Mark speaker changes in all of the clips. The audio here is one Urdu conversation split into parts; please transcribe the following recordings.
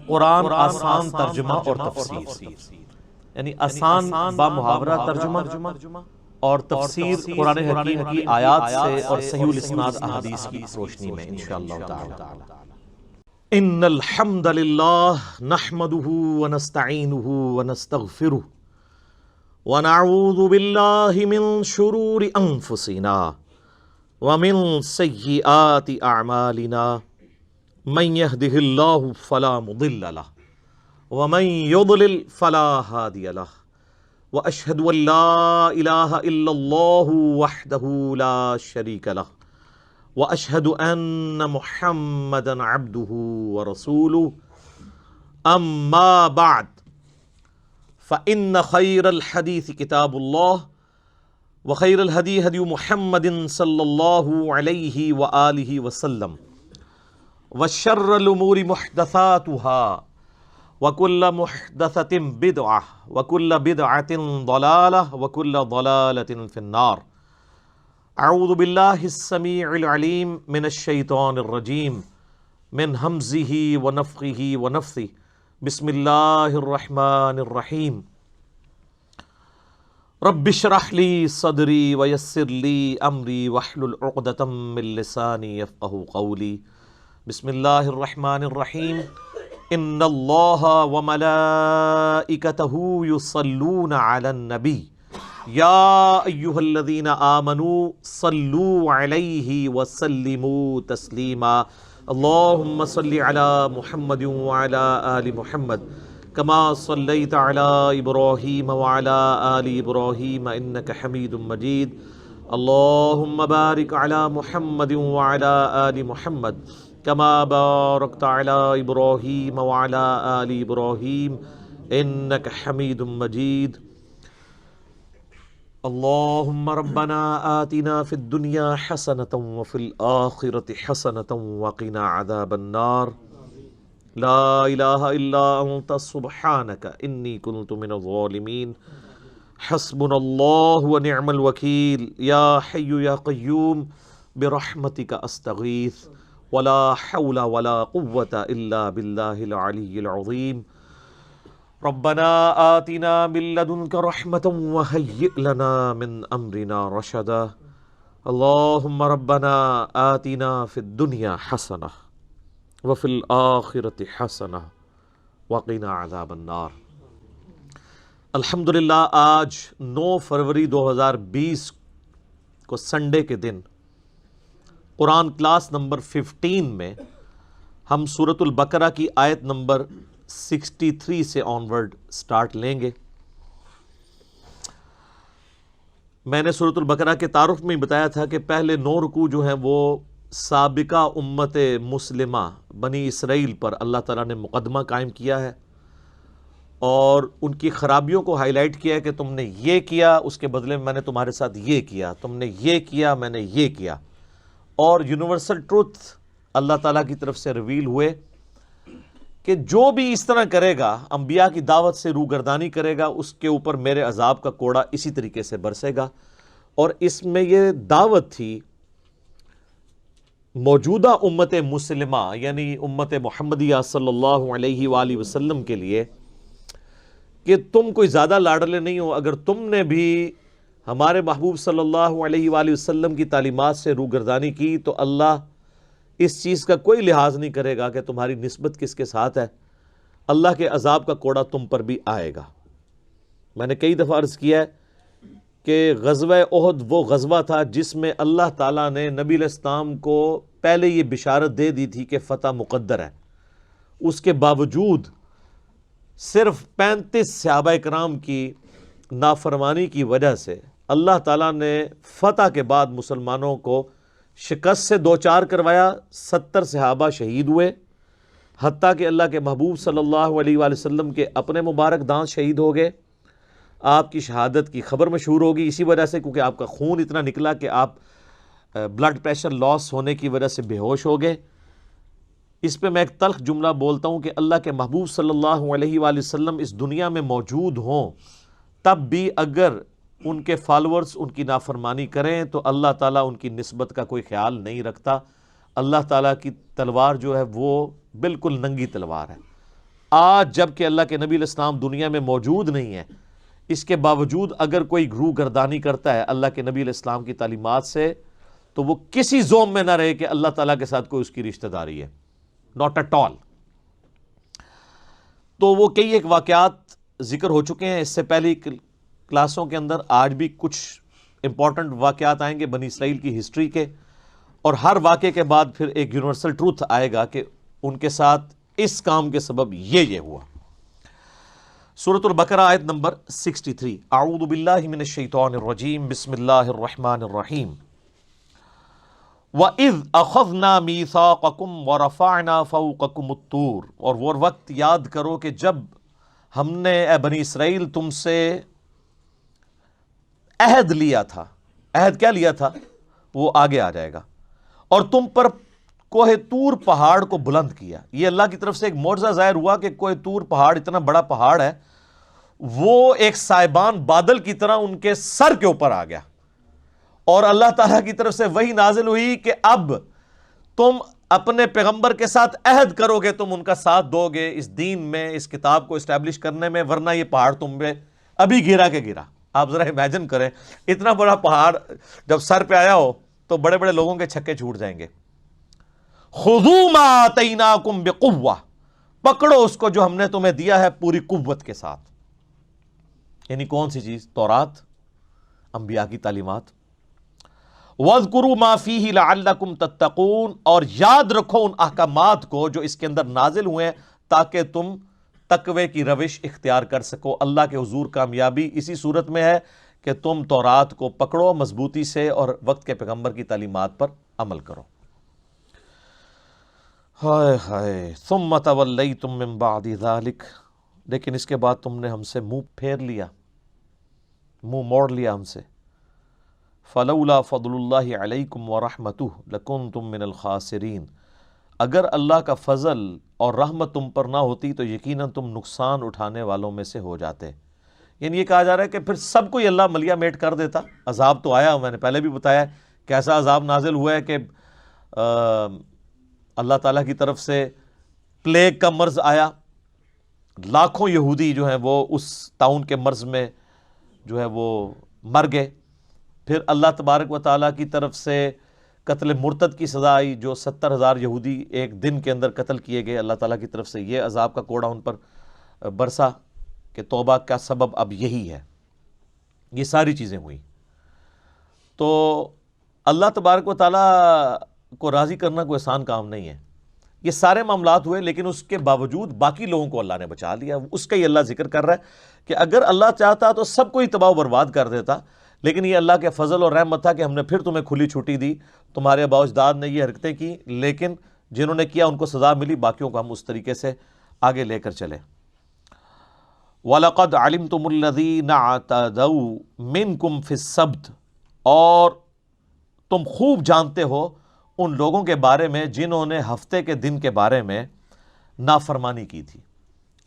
Speaker 1: قرآن آسان ترجمہ اور تفسیر، یعنی آسان با محاورہ ترجمہ اور تفسیر قرآن حکیم کی آیات سے اور صحیح الاسناد احادیث کی روشنی میں انشاءاللہ تعالی۔ ان الحمد للہ نحمده ونستعینه ونستغفره ونعوذ باللہ من شرور انفسنا ومن سیئات اعمالنا من يهده الله فلا مضل له ومن يضلل فلا هادي له واشهد ان لا اله الا الله وحده لا شريك له واشهد ان محمدا عبده ورسوله اما بعد فان خير الحديث كتاب الله وخير الهدي هدي محمد صلى الله عليه واله وسلم وشر الامور محدثاتها وكل محدثة بدعة وكل بدعة ضلالة وكل ضلالة في النار۔ اعوذ باللہ السمیع العلیم من الشیطان الرجیم من ہمزہ ونفخہ ونفثہ بسم اللہ الرحمن الرحیم۔ رب اشرح لی صدری ویسر لی امری واحلل عقدۃ من لسانی یفقہوا قولی۔ بسم اللہ الرحمن الرحیم۔ ان اللہ وملائکتہ یصلون علی النبی یا ایہا الذین آمنوا صلوا علیہ وسلموا تسلیما۔ اللہم صل علی محمد وعلی آل محمد کما صلیت علی ابراہیم وعلی آل ابراہیم انک حمید مجید۔ اللہم بارک علی محمد وعلی آل محمد کما بارکت علی ابراہیم وعلی آل ابراہیم انک حمید مجید۔ اللہم ربنا آتنا فی الدنیا حسنۃ وفی الآخرۃ حسنۃ وقنا عذاب النار۔ لا الہ الا انت سبحانک انی کنت من الظالمین۔ حسبنا اللہ ونعم الوکیل۔ یا حی یا قیوم برحمتک استغیث ولا حول ولا قوة الا باللہ العلی العظیم۔ ربنا آتنا من لدنک رحمة وہیئ لنا من امرنا رشدا۔ اللہم ربنا آتنا فی الدنیا حسنہ وفی الآخرۃ حسنہ وقنا عذاب النار۔ الحمدللہ آج 9 فروری 2020 کو سنڈے کے دن قرآن کلاس نمبر 15 میں ہم سورۃ البقرہ کی آیت نمبر 63 سے آنورڈ سٹارٹ لیں گے۔ میں نے سورۃ البقرہ کے تعارف میں بتایا تھا کہ پہلے 9 رکوع جو ہیں وہ سابقہ امت مسلمہ بنی اسرائیل پر اللہ تعالیٰ نے مقدمہ قائم کیا ہے اور ان کی خرابیوں کو ہائی لائٹ کیا ہے کہ تم نے یہ کیا، اس کے بدلے میں نے تمہارے ساتھ یہ کیا، تم نے یہ کیا، میں نے یہ کیا، اور یونیورسل ٹروتھ اللہ تعالیٰ کی طرف سے ریویل ہوئے کہ جو بھی اس طرح کرے گا، انبیاء کی دعوت سے روگردانی کرے گا، اس کے اوپر میرے عذاب کا کوڑا اسی طریقے سے برسے گا۔ اور اس میں یہ دعوت تھی موجودہ امت مسلمہ یعنی امت محمدیہ صلی اللہ علیہ وآلہ وسلم کے لیے کہ تم کوئی زیادہ لاڈلے نہیں ہو، اگر تم نے بھی ہمارے محبوب صلی اللہ علیہ وآلہ وسلم کی تعلیمات سے روگردانی کی تو اللہ اس چیز کا کوئی لحاظ نہیں کرے گا کہ تمہاری نسبت کس کے ساتھ ہے، اللہ کے عذاب کا کوڑا تم پر بھی آئے گا۔ میں نے کئی دفعہ عرض کیا ہے کہ غزوہ احد وہ غزوہ تھا جس میں اللہ تعالیٰ نے نبی علیہ السلام کو پہلے یہ بشارت دے دی تھی کہ فتح مقدر ہے، اس کے باوجود صرف 35 صحابہ کرام کی نافرمانی کی وجہ سے اللہ تعالیٰ نے فتح کے بعد مسلمانوں کو شکست سے دوچار کروایا، 70 صحابہ شہید ہوئے، حتیٰ کہ اللہ کے محبوب صلی اللہ علیہ وآلہ وسلم کے اپنے مبارک دانت شہید ہو گئے۔ آپ کی شہادت کی خبر مشہور ہوگی اسی وجہ سے کیونکہ آپ کا خون اتنا نکلا کہ آپ بلڈ پریشر لاس ہونے کی وجہ سے بے ہوش ہو گئے۔ اس پہ میں ایک تلخ جملہ بولتا ہوں کہ اللہ کے محبوب صلی اللہ علیہ وآلہ وسلم اس دنیا میں موجود ہوں تب بھی اگر ان کے فالورز ان کی نافرمانی کریں تو اللہ تعالیٰ ان کی نسبت کا کوئی خیال نہیں رکھتا۔ اللہ تعالیٰ کی تلوار جو ہے وہ بالکل ننگی تلوار ہے۔ آج جب کہ اللہ کے نبی علیہ السلام دنیا میں موجود نہیں ہے، اس کے باوجود اگر کوئی روح گردانی کرتا ہے اللہ کے نبی علیہ السلام کی تعلیمات سے، تو وہ کسی زوم میں نہ رہے کہ اللہ تعالیٰ کے ساتھ کوئی اس کی رشتہ داری ہے، ناٹ ایٹ آل۔ تو وہ کئی ایک واقعات ذکر ہو چکے ہیں اس سے پہلی کلاسوں کے اندر، آج بھی کچھ امپورٹنٹ واقعات آئیں گے بنی اسرائیل کی ہسٹری کے، اور ہر واقعے کے بعد پھر ایک یونیورسل ٹروتھ آئے گا کہ ان کے ساتھ اس کام کے سبب یہ ہوا۔ سورۃ البقرہ آیت نمبر 63، اعوذ باللہ من الشیطان الرجیم، بسم اللہ الرحمن الرحیم۔ وَإِذْ أَخَذْنَا مِيثَاقَكُمْ وَرَفَعْنَا فَوْقَكُمُ الطُّورَ، اور وہ وقت یاد کرو کہ جب ہم نے اے بنی اسرائیل تم سے عہد لیا تھا۔ عہد کیا لیا تھا؟ وہ آگے آ جائے گا۔ اور تم پر کوہ طور پہاڑ کو بلند کیا۔ یہ اللہ کی طرف سے ایک معجزہ ظاہر ہوا کہ کوہ طور پہاڑ اتنا بڑا پہاڑ ہے، وہ ایک سائبان بادل کی طرح ان کے سر کے اوپر آ گیا، اور اللہ تعالیٰ کی طرف سے وحی نازل ہوئی کہ اب تم اپنے پیغمبر کے ساتھ عہد کرو گے، تم ان کا ساتھ دو گے اس دین میں، اس کتاب کو اسٹیبلش کرنے میں، ورنہ یہ پہاڑ تم پہ ابھی گرا کے گرا۔ آپ ذرا امیجن کریں، اتنا بڑا پہاڑ جب سر پہ آیا ہو تو بڑے بڑے لوگوں کے چھکے چھوٹ جائیں گے۔ خذوا ما آتیناکم بقوہ، پکڑو اس کو جو ہم نے تمہیں دیا ہے پوری قوت کے ساتھ۔ یعنی کون سی چیز؟ تورات، انبیاء کی تعلیمات۔ وَاذْكُرُوا مَا فِيهِ لَعَلَّكُمْ تَتَّقُونَ، اور یاد رکھو ان احکامات کو جو اس کے اندر نازل ہوئے ہیں تاکہ تم تقوی کی روش اختیار کر سکو۔ اللہ کے حضور کامیابی اسی صورت میں ہے کہ تم تورات کو پکڑو مضبوطی سے اور وقت کے پیغمبر کی تعلیمات پر عمل کرو۔ ہائے ہائے، ثم تولیتم من بعد ذلک، لیکن اس کے بعد تم نے ہم سے منہ پھیر لیا، منہ موڑ لیا ہم سے۔ فلولا فضل اللہ علیکم ورحمتہ لکنتم من الخاسرین، اگر اللہ کا فضل اور رحمت تم پر نہ ہوتی تو یقیناً تم نقصان اٹھانے والوں میں سے ہو جاتے۔ یعنی یہ کہا جا رہا ہے کہ پھر سب کو اللہ ملیا میٹ کر دیتا۔ عذاب تو آیا، میں نے پہلے بھی بتایا کیسا عذاب نازل ہوا ہے کہ اللہ تعالیٰ کی طرف سے پلیگ کا مرض آیا، لاکھوں یہودی جو ہیں وہ اس طاعون کے مرض میں جو ہے وہ مر گئے۔ پھر اللہ تبارک و تعالیٰ کی طرف سے قتل مرتد کی سزا آئی، جو 70,000 یہودی ایک دن کے اندر قتل کیے گئے۔ اللہ تعالیٰ کی طرف سے یہ عذاب کا کوڑا ان پر برسا کہ توبہ کا سبب اب یہی ہے۔ یہ ساری چیزیں ہوئیں۔ تو اللہ تبارک و تعالیٰ کو راضی کرنا کوئی آسان کام نہیں ہے۔ یہ سارے معاملات ہوئے، لیکن اس کے باوجود باقی لوگوں کو اللہ نے بچا لیا۔ اس کا ہی اللہ ذکر کر رہا ہے کہ اگر اللہ چاہتا تو سب کو ہی تباہ و برباد کر دیتا، لیکن یہ اللہ کے فضل اور رحمت تھا کہ ہم نے پھر تمہیں کھلی چھٹی دی۔ تمہارے آباء و اجداد نے یہ حرکتیں کی، لیکن جنہوں نے کیا ان کو سزا ملی، باقیوں کو ہم اس طریقے سے آگے لے کر چلے۔ وَلَقَدْ عَلِمْتُمُ الَّذِينَ اعْتَدَوْا مِنْكُمْ فِي السَّبْتِ، اور تم خوب جانتے ہو ان لوگوں کے بارے میں جنہوں نے ہفتے کے دن کے بارے میں نافرمانی کی تھی۔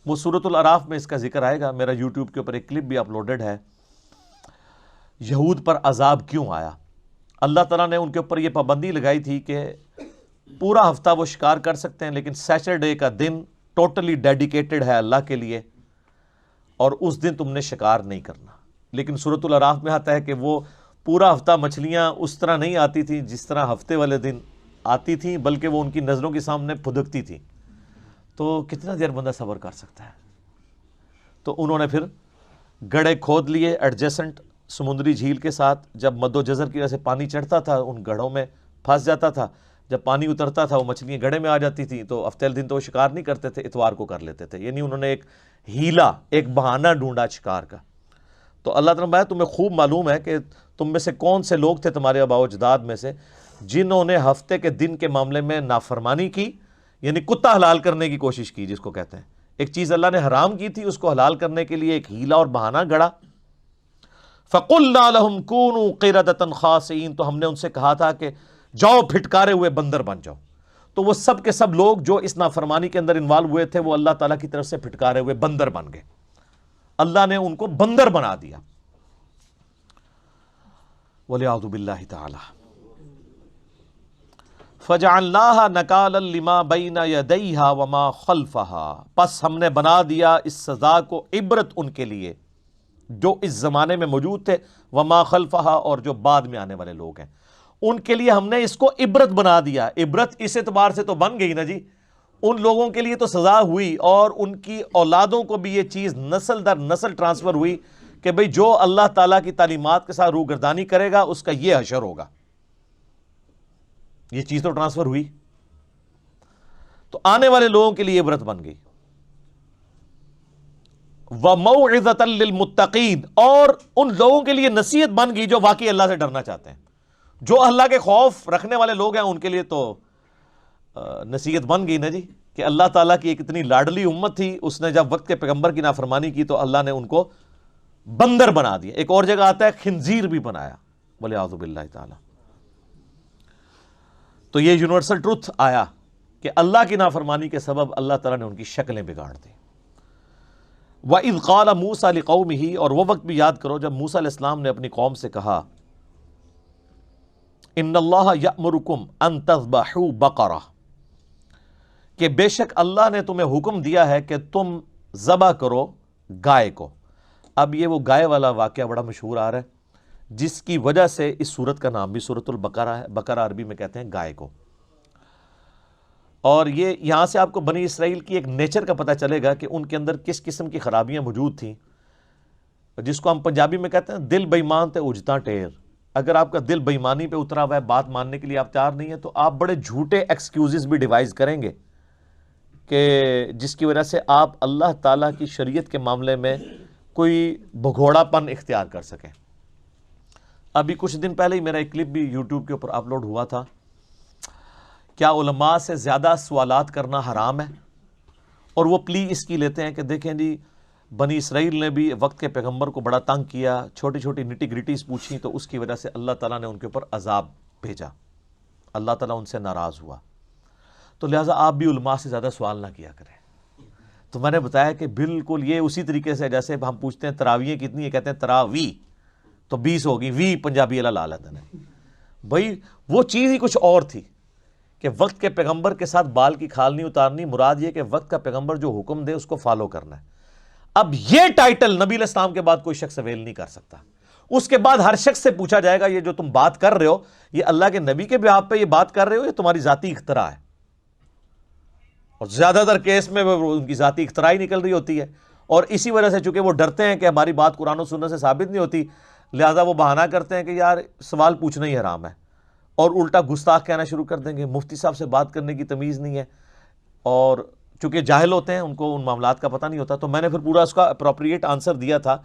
Speaker 1: وہ سورۃ الاعراف میں اس کا ذکر آئے گا، میرا یوٹیوب کے اوپر ایک کلپ بھی اپلوڈڈ ہے۔ یہود پر عذاب کیوں آیا؟ اللہ تعالیٰ نے ان کے اوپر یہ پابندی لگائی تھی کہ پورا ہفتہ وہ شکار کر سکتے ہیں، لیکن سیٹرڈے کا دن ٹوٹلی ڈیڈیکیٹڈ ہے اللہ کے لیے، اور اس دن تم نے شکار نہیں کرنا۔ لیکن سورۃ الاعراف میں آتا ہے کہ وہ پورا ہفتہ مچھلیاں اس طرح نہیں آتی تھیں جس طرح ہفتے والے دن آتی تھیں، بلکہ وہ ان کی نظروں کے سامنے پھدکتی تھی۔ تو کتنا دیر بندہ صبر کر سکتا ہے؟ تو انہوں نے پھر گڑھے کھود لیے ایڈجسنٹ سمندری جھیل کے ساتھ۔ جب مد و جزر کی وجہ سے پانی چڑھتا تھا ان گڑھوں میں پھنس جاتا تھا، جب پانی اترتا تھا وہ مچھلیاں گڑھے میں آ جاتی تھیں، تو ہفتے دن تو وہ شکار نہیں کرتے تھے، اتوار کو کر لیتے تھے۔ یعنی انہوں نے ایک ہیلا، ایک بہانہ ڈھونڈا شکار کا۔ تو اللہ تعالیٰ تمہیں خوب معلوم ہے کہ تم میں سے کون سے لوگ تھے، تمہارے آباء و اجداد میں سے، جنہوں نے ہفتے کے دن کے معاملے میں نافرمانی کی، یعنی کتا حلال کرنے کی کوشش کی، جس کو کہتے ہیں ایک چیز اللہ نے حرام کی تھی اس کو حلال کرنے کے لیے ایک ہیلا اور بہانہ گڑا۔ فَقُلْنَا لَهُمْ كُونُوا قِرَدَةً خَاسِئِينَ، تو ہم نے ان سے کہا تھا کہ جاؤ پھٹکارے ہوئے بندر بن جاؤ۔ تو وہ سب کے سب لوگ جو اس نافرمانی کے اندر انوالو ہوئے تھے وہ اللہ تعالیٰ کی طرف سے پھٹکارے ہوئے بندر بن گئے۔ اللہ نے ان کو بندر بنا دیا، وَلِعَوْذُ بِاللَّهِ تَعَالَى۔ فجعلناها نکالا لما بین یدیہا وما خلفہا، پس ہم نے بنا دیا اس سزا کو عبرت ان کے لیے جو اس زمانے میں موجود تھے، وما خلفہا، اور جو بعد میں آنے والے لوگ ہیں، ان کے لیے ہم نے اس کو عبرت بنا دیا۔ عبرت اس اعتبار سے تو بن گئی نا جی، ان لوگوں کے لیے تو سزا ہوئی اور ان کی اولادوں کو بھی یہ چیز نسل در نسل ٹرانسفر ہوئی کہ بھئی جو اللہ تعالیٰ کی تعلیمات کے ساتھ روگردانی کرے گا اس کا یہ حشر ہوگا۔ یہ چیز تو ٹرانسفر ہوئی، تو آنے والے لوگوں کے لیے عبرت بن گئی۔ وَمَوْعِظَةً لِّلْمُتَّقِينَ، اور ان لوگوں کے لیے نصیحت بن گئی جو واقعی اللہ سے ڈرنا چاہتے ہیں۔ جو اللہ کے خوف رکھنے والے لوگ ہیں ان کے لیے تو نصیحت بن گئی نا جی، کہ اللہ تعالیٰ کی ایک اتنی لاڈلی امت تھی، اس نے جب وقت کے پیغمبر کی نافرمانی کی تو اللہ نے ان کو بندر بنا دیا۔ ایک اور جگہ آتا ہے خنزیر بھی بنایا، وَلِعَوْذُ بِاللَّهِ تعالیٰ۔ تو یہ یونیورسل ٹروتھ آیا کہ اللہ کی نافرمانی کے سبب اللہ تعالیٰ نے ان کی شکلیں بگاڑ دی۔ وَإِذْ قَالَ مُوسَىٰ لِقَوْمِهِ، اور وہ وقت بھی یاد کرو جب موسیٰ علیہ السلام نے اپنی قوم سے کہا، إِنَّ اللَّهَ يَأْمُرُكُمْ أَن تَذْبَحُوا بَقَرَةً، کہ بے شک اللہ نے تمہیں حکم دیا ہے کہ تم ذبح کرو گائے کو۔ اب یہ وہ گائے والا واقعہ بڑا مشہور آ رہا ہے، جس کی وجہ سے اس سورت کا نام بھی سورۃ البقرہ ہے۔ بقرہ عربی میں کہتے ہیں گائے کو۔ اور یہ یہاں سے آپ کو بنی اسرائیل کی ایک نیچر کا پتہ چلے گا کہ ان کے اندر کس قسم کی خرابیاں موجود تھیں، جس کو ہم پنجابی میں کہتے ہیں دل بے ایمان تے اجتا ٹیر۔ اگر آپ کا دل بے ایمانی پہ اترا ہوا ہے، بات ماننے کے لیے آپ تیار نہیں ہیں، تو آپ بڑے جھوٹے ایکسکیوزز بھی ڈیوائز کریں گے کہ جس کی وجہ سے آپ اللہ تعالیٰ کی شریعت کے معاملے میں کوئی بھگوڑا پن اختیار کر سکیں۔ ابھی کچھ دن پہلے ہی میرا ایک کلپ بھی یوٹیوب کے اوپر اپلوڈ ہوا تھا، کیا علماء سے زیادہ سوالات کرنا حرام ہے؟ اور وہ پلی اس کی لیتے ہیں کہ دیکھیں جی بنی اسرائیل نے بھی وقت کے پیغمبر کو بڑا تنگ کیا، چھوٹی چھوٹی نٹی گریٹیز پوچھیں تو اس کی وجہ سے اللہ تعالیٰ نے ان کے اوپر عذاب بھیجا، اللہ تعالیٰ ان سے ناراض ہوا، تو لہٰذا آپ بھی علماء سے زیادہ سوال نہ کیا کریں۔ تو میں نے بتایا کہ بالکل یہ اسی طریقے سے جیسے ہم پوچھتے ہیں تراویح کتنی ہے، کہتے ہیں تراوی تو 20 ہوگی، وی پنجابی والا لا لیتے ہیں۔ بھائی وہ چیز ہی کچھ اور تھی کہ وقت کے پیغمبر کے ساتھ بال کی کھال نہیں اتارنی، مراد یہ کہ وقت کا پیغمبر جو حکم دے اس کو فالو کرنا ہے۔ اب یہ ٹائٹل نبی علیہ السلام کے بعد کوئی شخص اویل نہیں کر سکتا۔ اس کے بعد ہر شخص سے پوچھا جائے گا یہ جو تم بات کر رہے ہو، یہ اللہ کے نبی کے بیہاف پہ یہ بات کر رہے ہو، یہ تمہاری ذاتی اختراع ہے؟ اور زیادہ تر کیس میں ان کی ذاتی اختراع ہی نکل رہی ہوتی ہے، اور اسی وجہ سے چونکہ وہ ڈرتے ہیں کہ ہماری بات قرآن و سنت سے ثابت نہیں ہوتی، لہذا وہ بہانہ کرتے ہیں کہ یار سوال پوچھنا ہی حرام ہے، اور الٹا گستاخ کہنا شروع کر دیں گے، مفتی صاحب سے بات کرنے کی تمیز نہیں ہے، اور چونکہ جاہل ہوتے ہیں ان کو ان معاملات کا پتہ نہیں ہوتا۔ تو میں نے پھر پورا اس کا اپروپریٹ آنسر دیا تھا،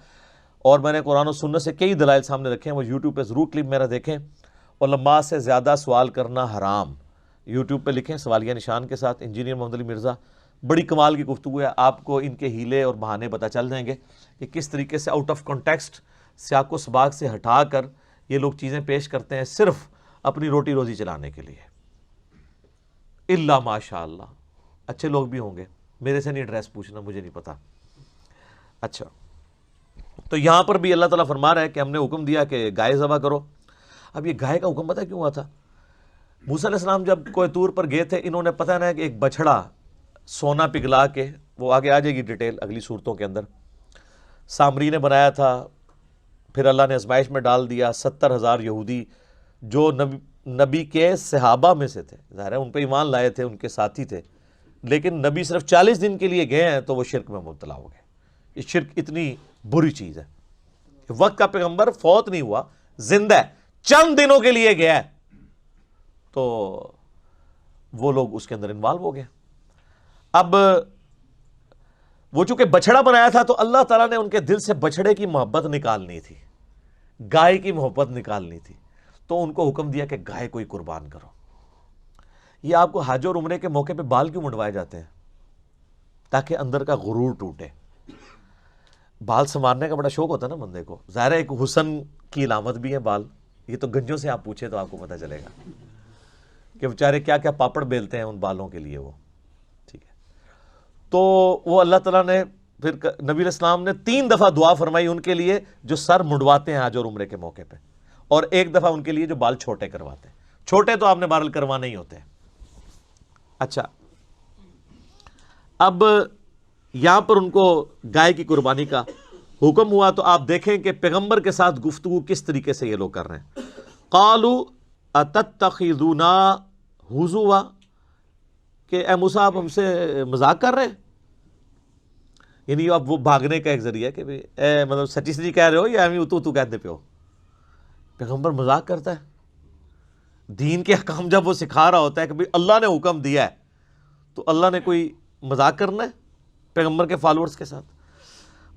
Speaker 1: اور میں نے قرآن و سنت سے کئی دلائل سامنے رکھے ہیں، وہ یوٹیوب پہ ضرور کلپ میرا دیکھیں۔ علماء سے زیادہ سوال کرنا حرام، یوٹیوب پہ لکھیں سوالیہ نشان کے ساتھ انجینئر محمد علی مرزا، بڑی کمال کی گفتگو ہے، آپ کو ان کے ہیلے اور بہانے پتہ چل جائیں گے کہ کس طریقے سے آؤٹ آف کانٹیکسٹ سیاق و سباق سے ہٹا کر یہ لوگ چیزیں پیش کرتے ہیں صرف اپنی روٹی روزی چلانے کے لیے۔ الا ماشاء اللہ اچھے لوگ بھی ہوں گے، میرے سے نہیں ایڈریس پوچھنا، مجھے نہیں پتا۔ اچھا، تو یہاں پر بھی اللہ تعالیٰ فرما رہا ہے کہ ہم نے حکم دیا کہ گائے ذبح کرو۔ اب یہ گائے کا حکم پتہ کیوں ہوا تھا؟ موسیٰ علیہ السلام جب کوہ طور پر گئے تھے، انہوں نے پتہ نہ کہ ایک بچڑا سونا پگھلا کے، وہ آگے آ جائے گی ڈیٹیل اگلی صورتوں کے اندر، سامری نے بنایا تھا، پھر اللہ نے آزمائش میں ڈال دیا۔ 70,000 یہودی جو نبی کے صحابہ میں سے تھے، ظاہر ہے ان پہ ایمان لائے تھے، ان کے ساتھی تھے، لیکن نبی صرف 40 دن کے لیے گئے ہیں تو وہ شرک میں مبتلا ہو گئے۔ یہ شرک اتنی بری چیز ہے کہ وقت کا پیغمبر فوت نہیں ہوا، زندہ ہے، چند دنوں کے لیے گیا ہے، تو وہ لوگ اس کے اندر انوالو ہو گئے۔ اب وہ چونکہ بچڑا بنایا تھا تو اللہ تعالیٰ نے ان کے دل سے بچڑے کی محبت نکالنی تھی، گائے کی محبت نکالنی تھی، تو ان کو حکم دیا کہ گائے کو ہی قربان کرو۔ یہ آپ کو حج اور عمرے کے موقع پہ بال کیوں منڈوائے جاتے ہیں؟ تاکہ اندر کا غرور ٹوٹے۔ بال سنوارنے کا بڑا شوق ہوتا ہے نا بندے کو، ظاہر ہے ایک حسن کی علامت بھی ہے بال، یہ تو گنجوں سے آپ پوچھیں تو آپ کو پتہ چلے گا کہ بیچارے کیا کیا پاپڑ بیلتے ہیں ان بالوں کے لیے وہ، ٹھیک ہے۔ تو وہ اللہ تعالیٰ نے پھر نبی علیہ السلام نے 3 دفعہ دعا فرمائی ان کے لیے جو سر منڈواتے ہیں حج اور عمرے کے موقع پہ، اور 1 دفعہ ان کے لیے جو بال چھوٹے کرواتے ہیں۔ چھوٹے تو آپ نے بہرحال کروانے ہی ہوتے ہیں۔ اچھا، اب یہاں پر ان کو گائے کی قربانی کا حکم ہوا، تو آپ دیکھیں کہ پیغمبر کے ساتھ گفتگو کس طریقے سے یہ لوگ کر رہے ہیں۔ قالوا اتتخذونا ہزوا، کہ اے موسیٰ آپ ہم سے مذاق کر رہے ہیں، یعنی اب وہ بھاگنے کا ایک ذریعہ ہے کہ اے مطلب سچی سچی کہہ رہے ہو یا ہمیں تو کہتے پہ ہو۔ پیغمبر مذاق کرتا ہے، دین کے احکام جب وہ سکھا رہا ہوتا ہے کہ اللہ نے حکم دیا ہے، تو اللہ نے کوئی مذاق کرنا ہے پیغمبر کے فالورز کے ساتھ؟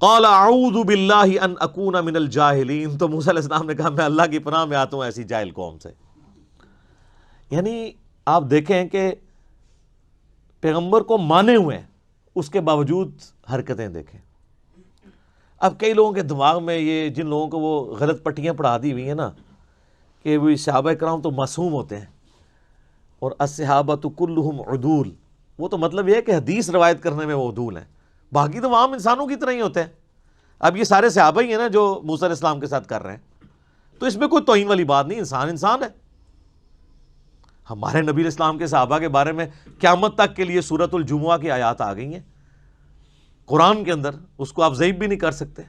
Speaker 1: قال اعوذ باللہ ان اکون من الجاہلین، تو موسیٰ علیہ السلام نے کہا میں اللہ کی پناہ میں آتا ہوں ایسی جاہل قوم سے۔ یعنی آپ دیکھیں کہ پیغمبر کو مانے ہوئے ہیں، اس کے باوجود حرکتیں دیکھیں۔ اب کئی لوگوں کے دماغ میں یہ، جن لوگوں کو وہ غلط پٹیاں پڑھا دی ہوئی ہیں نا کہ وہ صحابہ کرام تو معصوم ہوتے ہیں اور الصحابۃ کلہم عدول، وہ تو مطلب یہ ہے کہ حدیث روایت کرنے میں وہ عدول ہیں، باقی تو عام انسانوں کی طرح ہی ہوتے ہیں۔ اب یہ سارے صحابہ ہی ہیں نا جو موسیٰ علیہ السلام کے ساتھ کر رہے ہیں، تو اس میں کوئی توہین والی بات نہیں، انسان انسان ہے۔ ہمارے نبی علیہ السلام کے صحابہ کے بارے میں قیامت تک کے لیے سورۃ الجمعہ کی آیات آ گئی ہیں قرآن کے اندر، اس کو آپ ضعیف بھی نہیں کر سکتے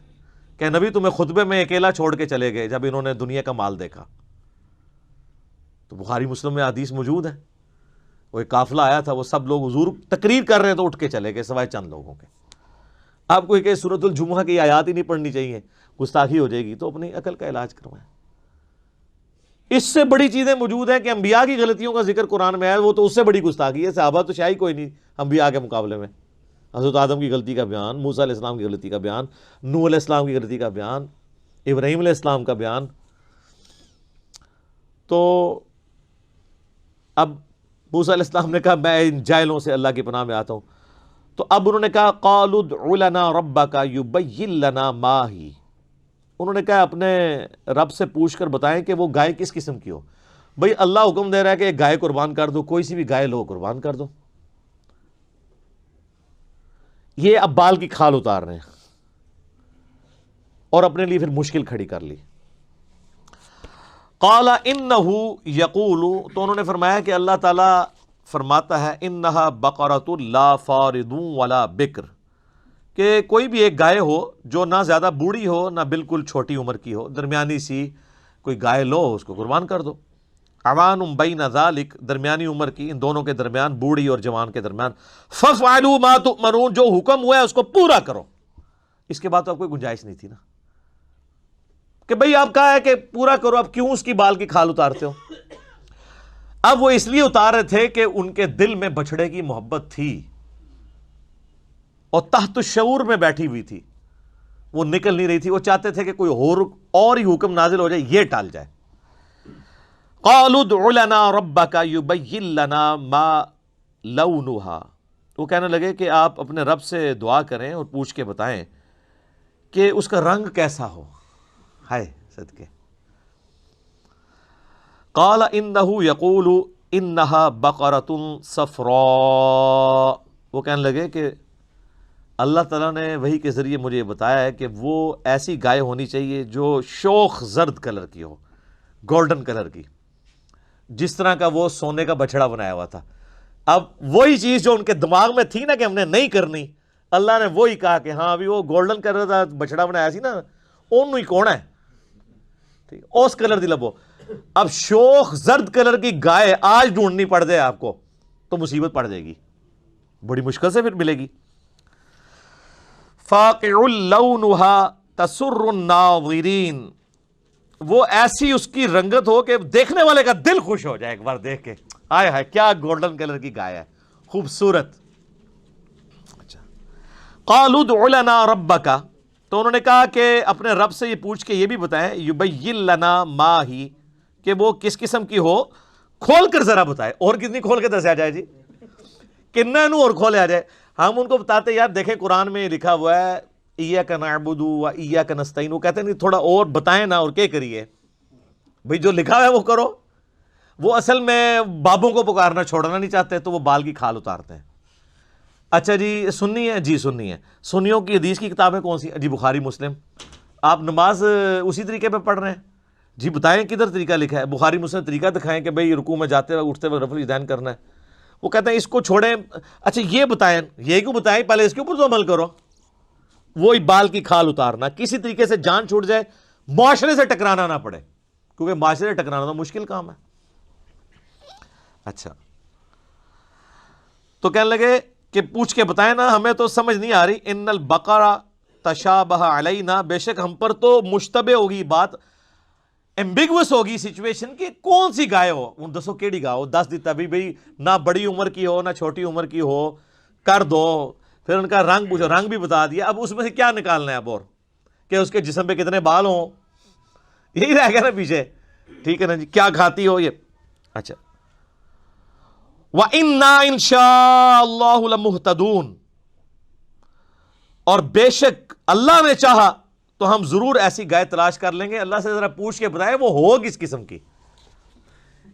Speaker 1: کہ نبی تمہیں خطبے میں اکیلا چھوڑ کے چلے گئے جب انہوں نے دنیا کا مال دیکھا۔ تو بخاری مسلم میں حدیث موجود ہے، وہ ایک قافلہ آیا تھا، وہ سب لوگ حضور تقریر کر رہے ہیں تو اٹھ کے چلے گئے سوائے چند لوگوں کے۔ آپ کو کہ سورۃ الجمعہ کی آیات ہی نہیں پڑھنی چاہیے، گستاخی ہو جائے گی، تو اپنی عقل کا علاج کروائیں۔ اس سے بڑی چیزیں موجود ہیں کہ انبیاء کی غلطیوں کا ذکر قرآن میں ہے، وہ تو اس سے بڑی گستاخی ہے۔ صحابہ تو شاید کوئی نہیں انبیاء کے مقابلے میں۔ حضرت آدم کی غلطی کا بیان، موسیٰ علیہ السلام کی غلطی کا بیان، نوح علیہ السلام کی غلطی کا بیان، ابراہیم علیہ السلام کا بیان۔ تو اب موسیٰ علیہ السلام نے کہا میں ان جاہلوں سے اللہ کی پناہ میں آتا ہوں۔ تو اب انہوں نے کہا قالوا ادع لنا ربک یبین لنا ما ہی، انہوں نے کہا اپنے رب سے پوچھ کر بتائیں کہ وہ گائے کس قسم کی ہو۔ بھئی اللہ حکم دے رہا ہے کہ ایک گائے قربان کر دو، کوئی سی بھی گائے لو قربان کر دو۔ یہ اب بال کی کھال اتار رہے ہیں اور اپنے لیے پھر مشکل کھڑی کر لی۔ قال انہ یقول، تو انہوں نے فرمایا کہ اللہ تعالیٰ فرماتا ہے انہا بقرۃ لا فارض ولا بکر، کہ کوئی بھی ایک گائے ہو جو نہ زیادہ بوڑھی ہو نہ بالکل چھوٹی عمر کی ہو، درمیانی سی کوئی گائے لو، اس کو قربان کر دو۔ عوان بین ذالک، درمیانی عمر کی، ان دونوں کے درمیان، بوڑھی اور جوان کے درمیان۔ فافعلوا ما تؤمرون، جو حکم ہوا ہے اس کو پورا کرو۔ اس کے بعد تو اب کوئی گنجائش نہیں تھی نا کہ بھئی آپ کہا ہے کہ پورا کرو، اب کیوں اس کی بال کی کھال اتارتے ہو؟ اب وہ اس لیے اتار رہے تھے کہ ان کے دل میں بچھڑے کی محبت تھی اور تحت الشعور میں بیٹھی ہوئی تھی، وہ نکل نہیں رہی تھی، وہ چاہتے تھے کہ کوئی اور ہی حکم نازل ہو جائے، یہ ٹال جائے۔ قالوا ادع لنا ربک یبین لنا ما لونھا، وہ کہنے لگے کہ آپ اپنے رب سے دعا کریں اور پوچھ کے بتائیں کہ اس کا رنگ کیسا ہو۔ ہائے صدقے۔ قال انہ یقول انہا بقرۃ صفراء، وہ کہنے لگے کہ اللہ تعالیٰ نے وحی کے ذریعے مجھے بتایا ہے کہ وہ ایسی گائے ہونی چاہیے جو شوخ زرد کلر کی ہو، گولڈن کلر کی، جس طرح کا وہ سونے کا بچڑا بنایا ہوا تھا۔ اب وہی چیز جو ان کے دماغ میں تھی نا کہ ہم نے نہیں کرنی، اللہ نے وہی کہا کہ ہاں ابھی وہ گولڈن کلر کا بچڑا بنایا سی نا، اونوں ہی کون ہے، ٹھیک، اس کلر دی لبو۔ اب شوخ زرد کلر کی گائے آج ڈھونڈنی پڑ جائے آپ کو تو مصیبت پڑ جائے گی، بڑی مشکل سے پھر ملے گی۔ فاقع لونھا تسر الناظرین، وہ ایسی اس کی رنگت ہو کہ دیکھنے والے کا دل خوش ہو جائے ایک بار دیکھ کے، آئے ہائے کیا گولڈن کلر کی گائے ہے، خوبصورت۔ اچھا، قالوا ادع لنا ربک، تو انہوں نے کہا کہ اپنے رب سے یہ پوچھ کے یہ بھی بتائیں یبین لنا ما ہی، کہ وہ کس قسم کی ہو، کھول کر ذرا بتائے۔ اور کتنی کھول کے دسیا جائے جی، کنہ نو اور کھولے آ جائے۔ ہم ان کو بتاتے یار دیکھیں قرآن میں لکھا ہوا ہے ایاک نعبد و ایاک نستعین، وہ کہتے ہیں نہیں تھوڑا اور بتائیں نا، اور کیا کریے بھئی، جو لکھا ہوا ہے وہ کرو۔ وہ اصل میں بابوں کو پکارنا چھوڑنا نہیں چاہتے، تو وہ بال کی کھال اتارتے ہیں۔ اچھا جی سنی ہے، جی سنی ہے، سنیوں کی حدیث کی کتابیں کون سی؟ جی بخاری مسلم۔ آپ نماز اسی طریقے پہ پڑھ رہے ہیں، جی بتائیں کدھر طریقہ لکھا ہے؟ بخاری مسلم طریقہ دکھائیں کہ بھئی رکوع میں جاتے وقت اٹھتے وقت رفع الیدین کرنا ہے. وہ کہتے ہیں اس کو چھوڑیں. اچھا یہ بتائیں, یہ کیوں بتائیں, پہلے اس کے اوپر تو عمل کرو. وہی بال کی کھال اتارنا, کسی طریقے سے جان چھوٹ جائے, معاشرے سے ٹکرانا نہ پڑے, کیونکہ معاشرے سے ٹکرانا تو مشکل کام ہے. اچھا تو کہنے لگے کہ پوچھ کے بتائیں نا, ہمیں تو سمجھ نہیں آ رہی. ان البقرہ تشابہ علینا, بے شک ہم پر تو مشتبہ ہوگی بات, ایمبیگوس ہوگی سچویشن کہ کون سی گائے ہو. ان دسو کیڑی گاہ ہو, دس دیتا بھی بھئی نہ بڑی عمر کی ہو نہ چھوٹی عمر کی ہو, کر دو. پھر ان کا رنگ پوچھو, رنگ بھی بتا دیا. اب اس میں سے کیا نکالنا ہے اب اور, کہ اس کے جسم پہ کتنے بال ہوں, یہی رہ گیا نا پیچھے. ٹھیک ہے نا جی, کیا کھاتی ہو یہ. اچھا وَإِنَّا إِن شَاءَ اللَّهُ لَمُهْتَدُونَ, اور بے شک اللہ نے چاہا تو ہم ضرور ایسی گائے تلاش کر لیں گے. اللہ سے ذرا پوچھ کے بتائے وہ ہو کس قسم کی.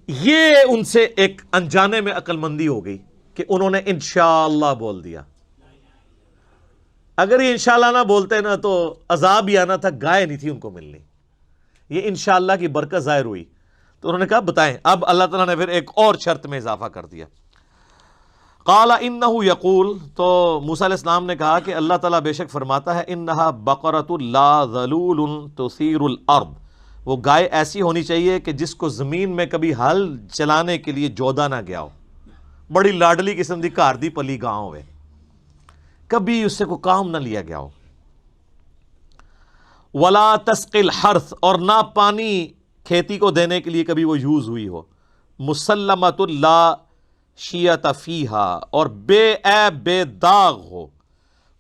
Speaker 1: یہ ان سے ایک انجانے میں عقل مندی ہو گئی کہ انہوں نے انشاءاللہ بول دیا. اگر یہ انشاءاللہ نہ بولتے نا تو عذاب ہی آنا تھا, گائے نہیں تھی ان کو ملنی. یہ انشاءاللہ کی برکت ظاہر ہوئی تو انہوں نے کہا بتائیں. اب اللہ تعالیٰ نے پھر ایک اور شرط میں اضافہ کر دیا. قال انہ یقول, تو موسیٰ علیہ السلام نے کہا کہ اللہ تعالیٰ بے شک فرماتا ہے, انہا بقرۃ لا ذلول تثیر الارض, وہ گائے ایسی ہونی چاہیے کہ جس کو زمین میں کبھی ہل چلانے کے لیے جودا نہ گیا ہو, بڑی لاڈلی قسم دی گھر دی پلی گاں ہوئے, کبھی اس سے کوئی کام نہ لیا گیا ہو. ولا تسقی الحرث, اور نہ پانی کھیتی کو دینے کے لیے کبھی وہ یوز ہوئی ہو. مسلمۃ لا شیۃ فیہا, اور بے عیب بے داغ ہو,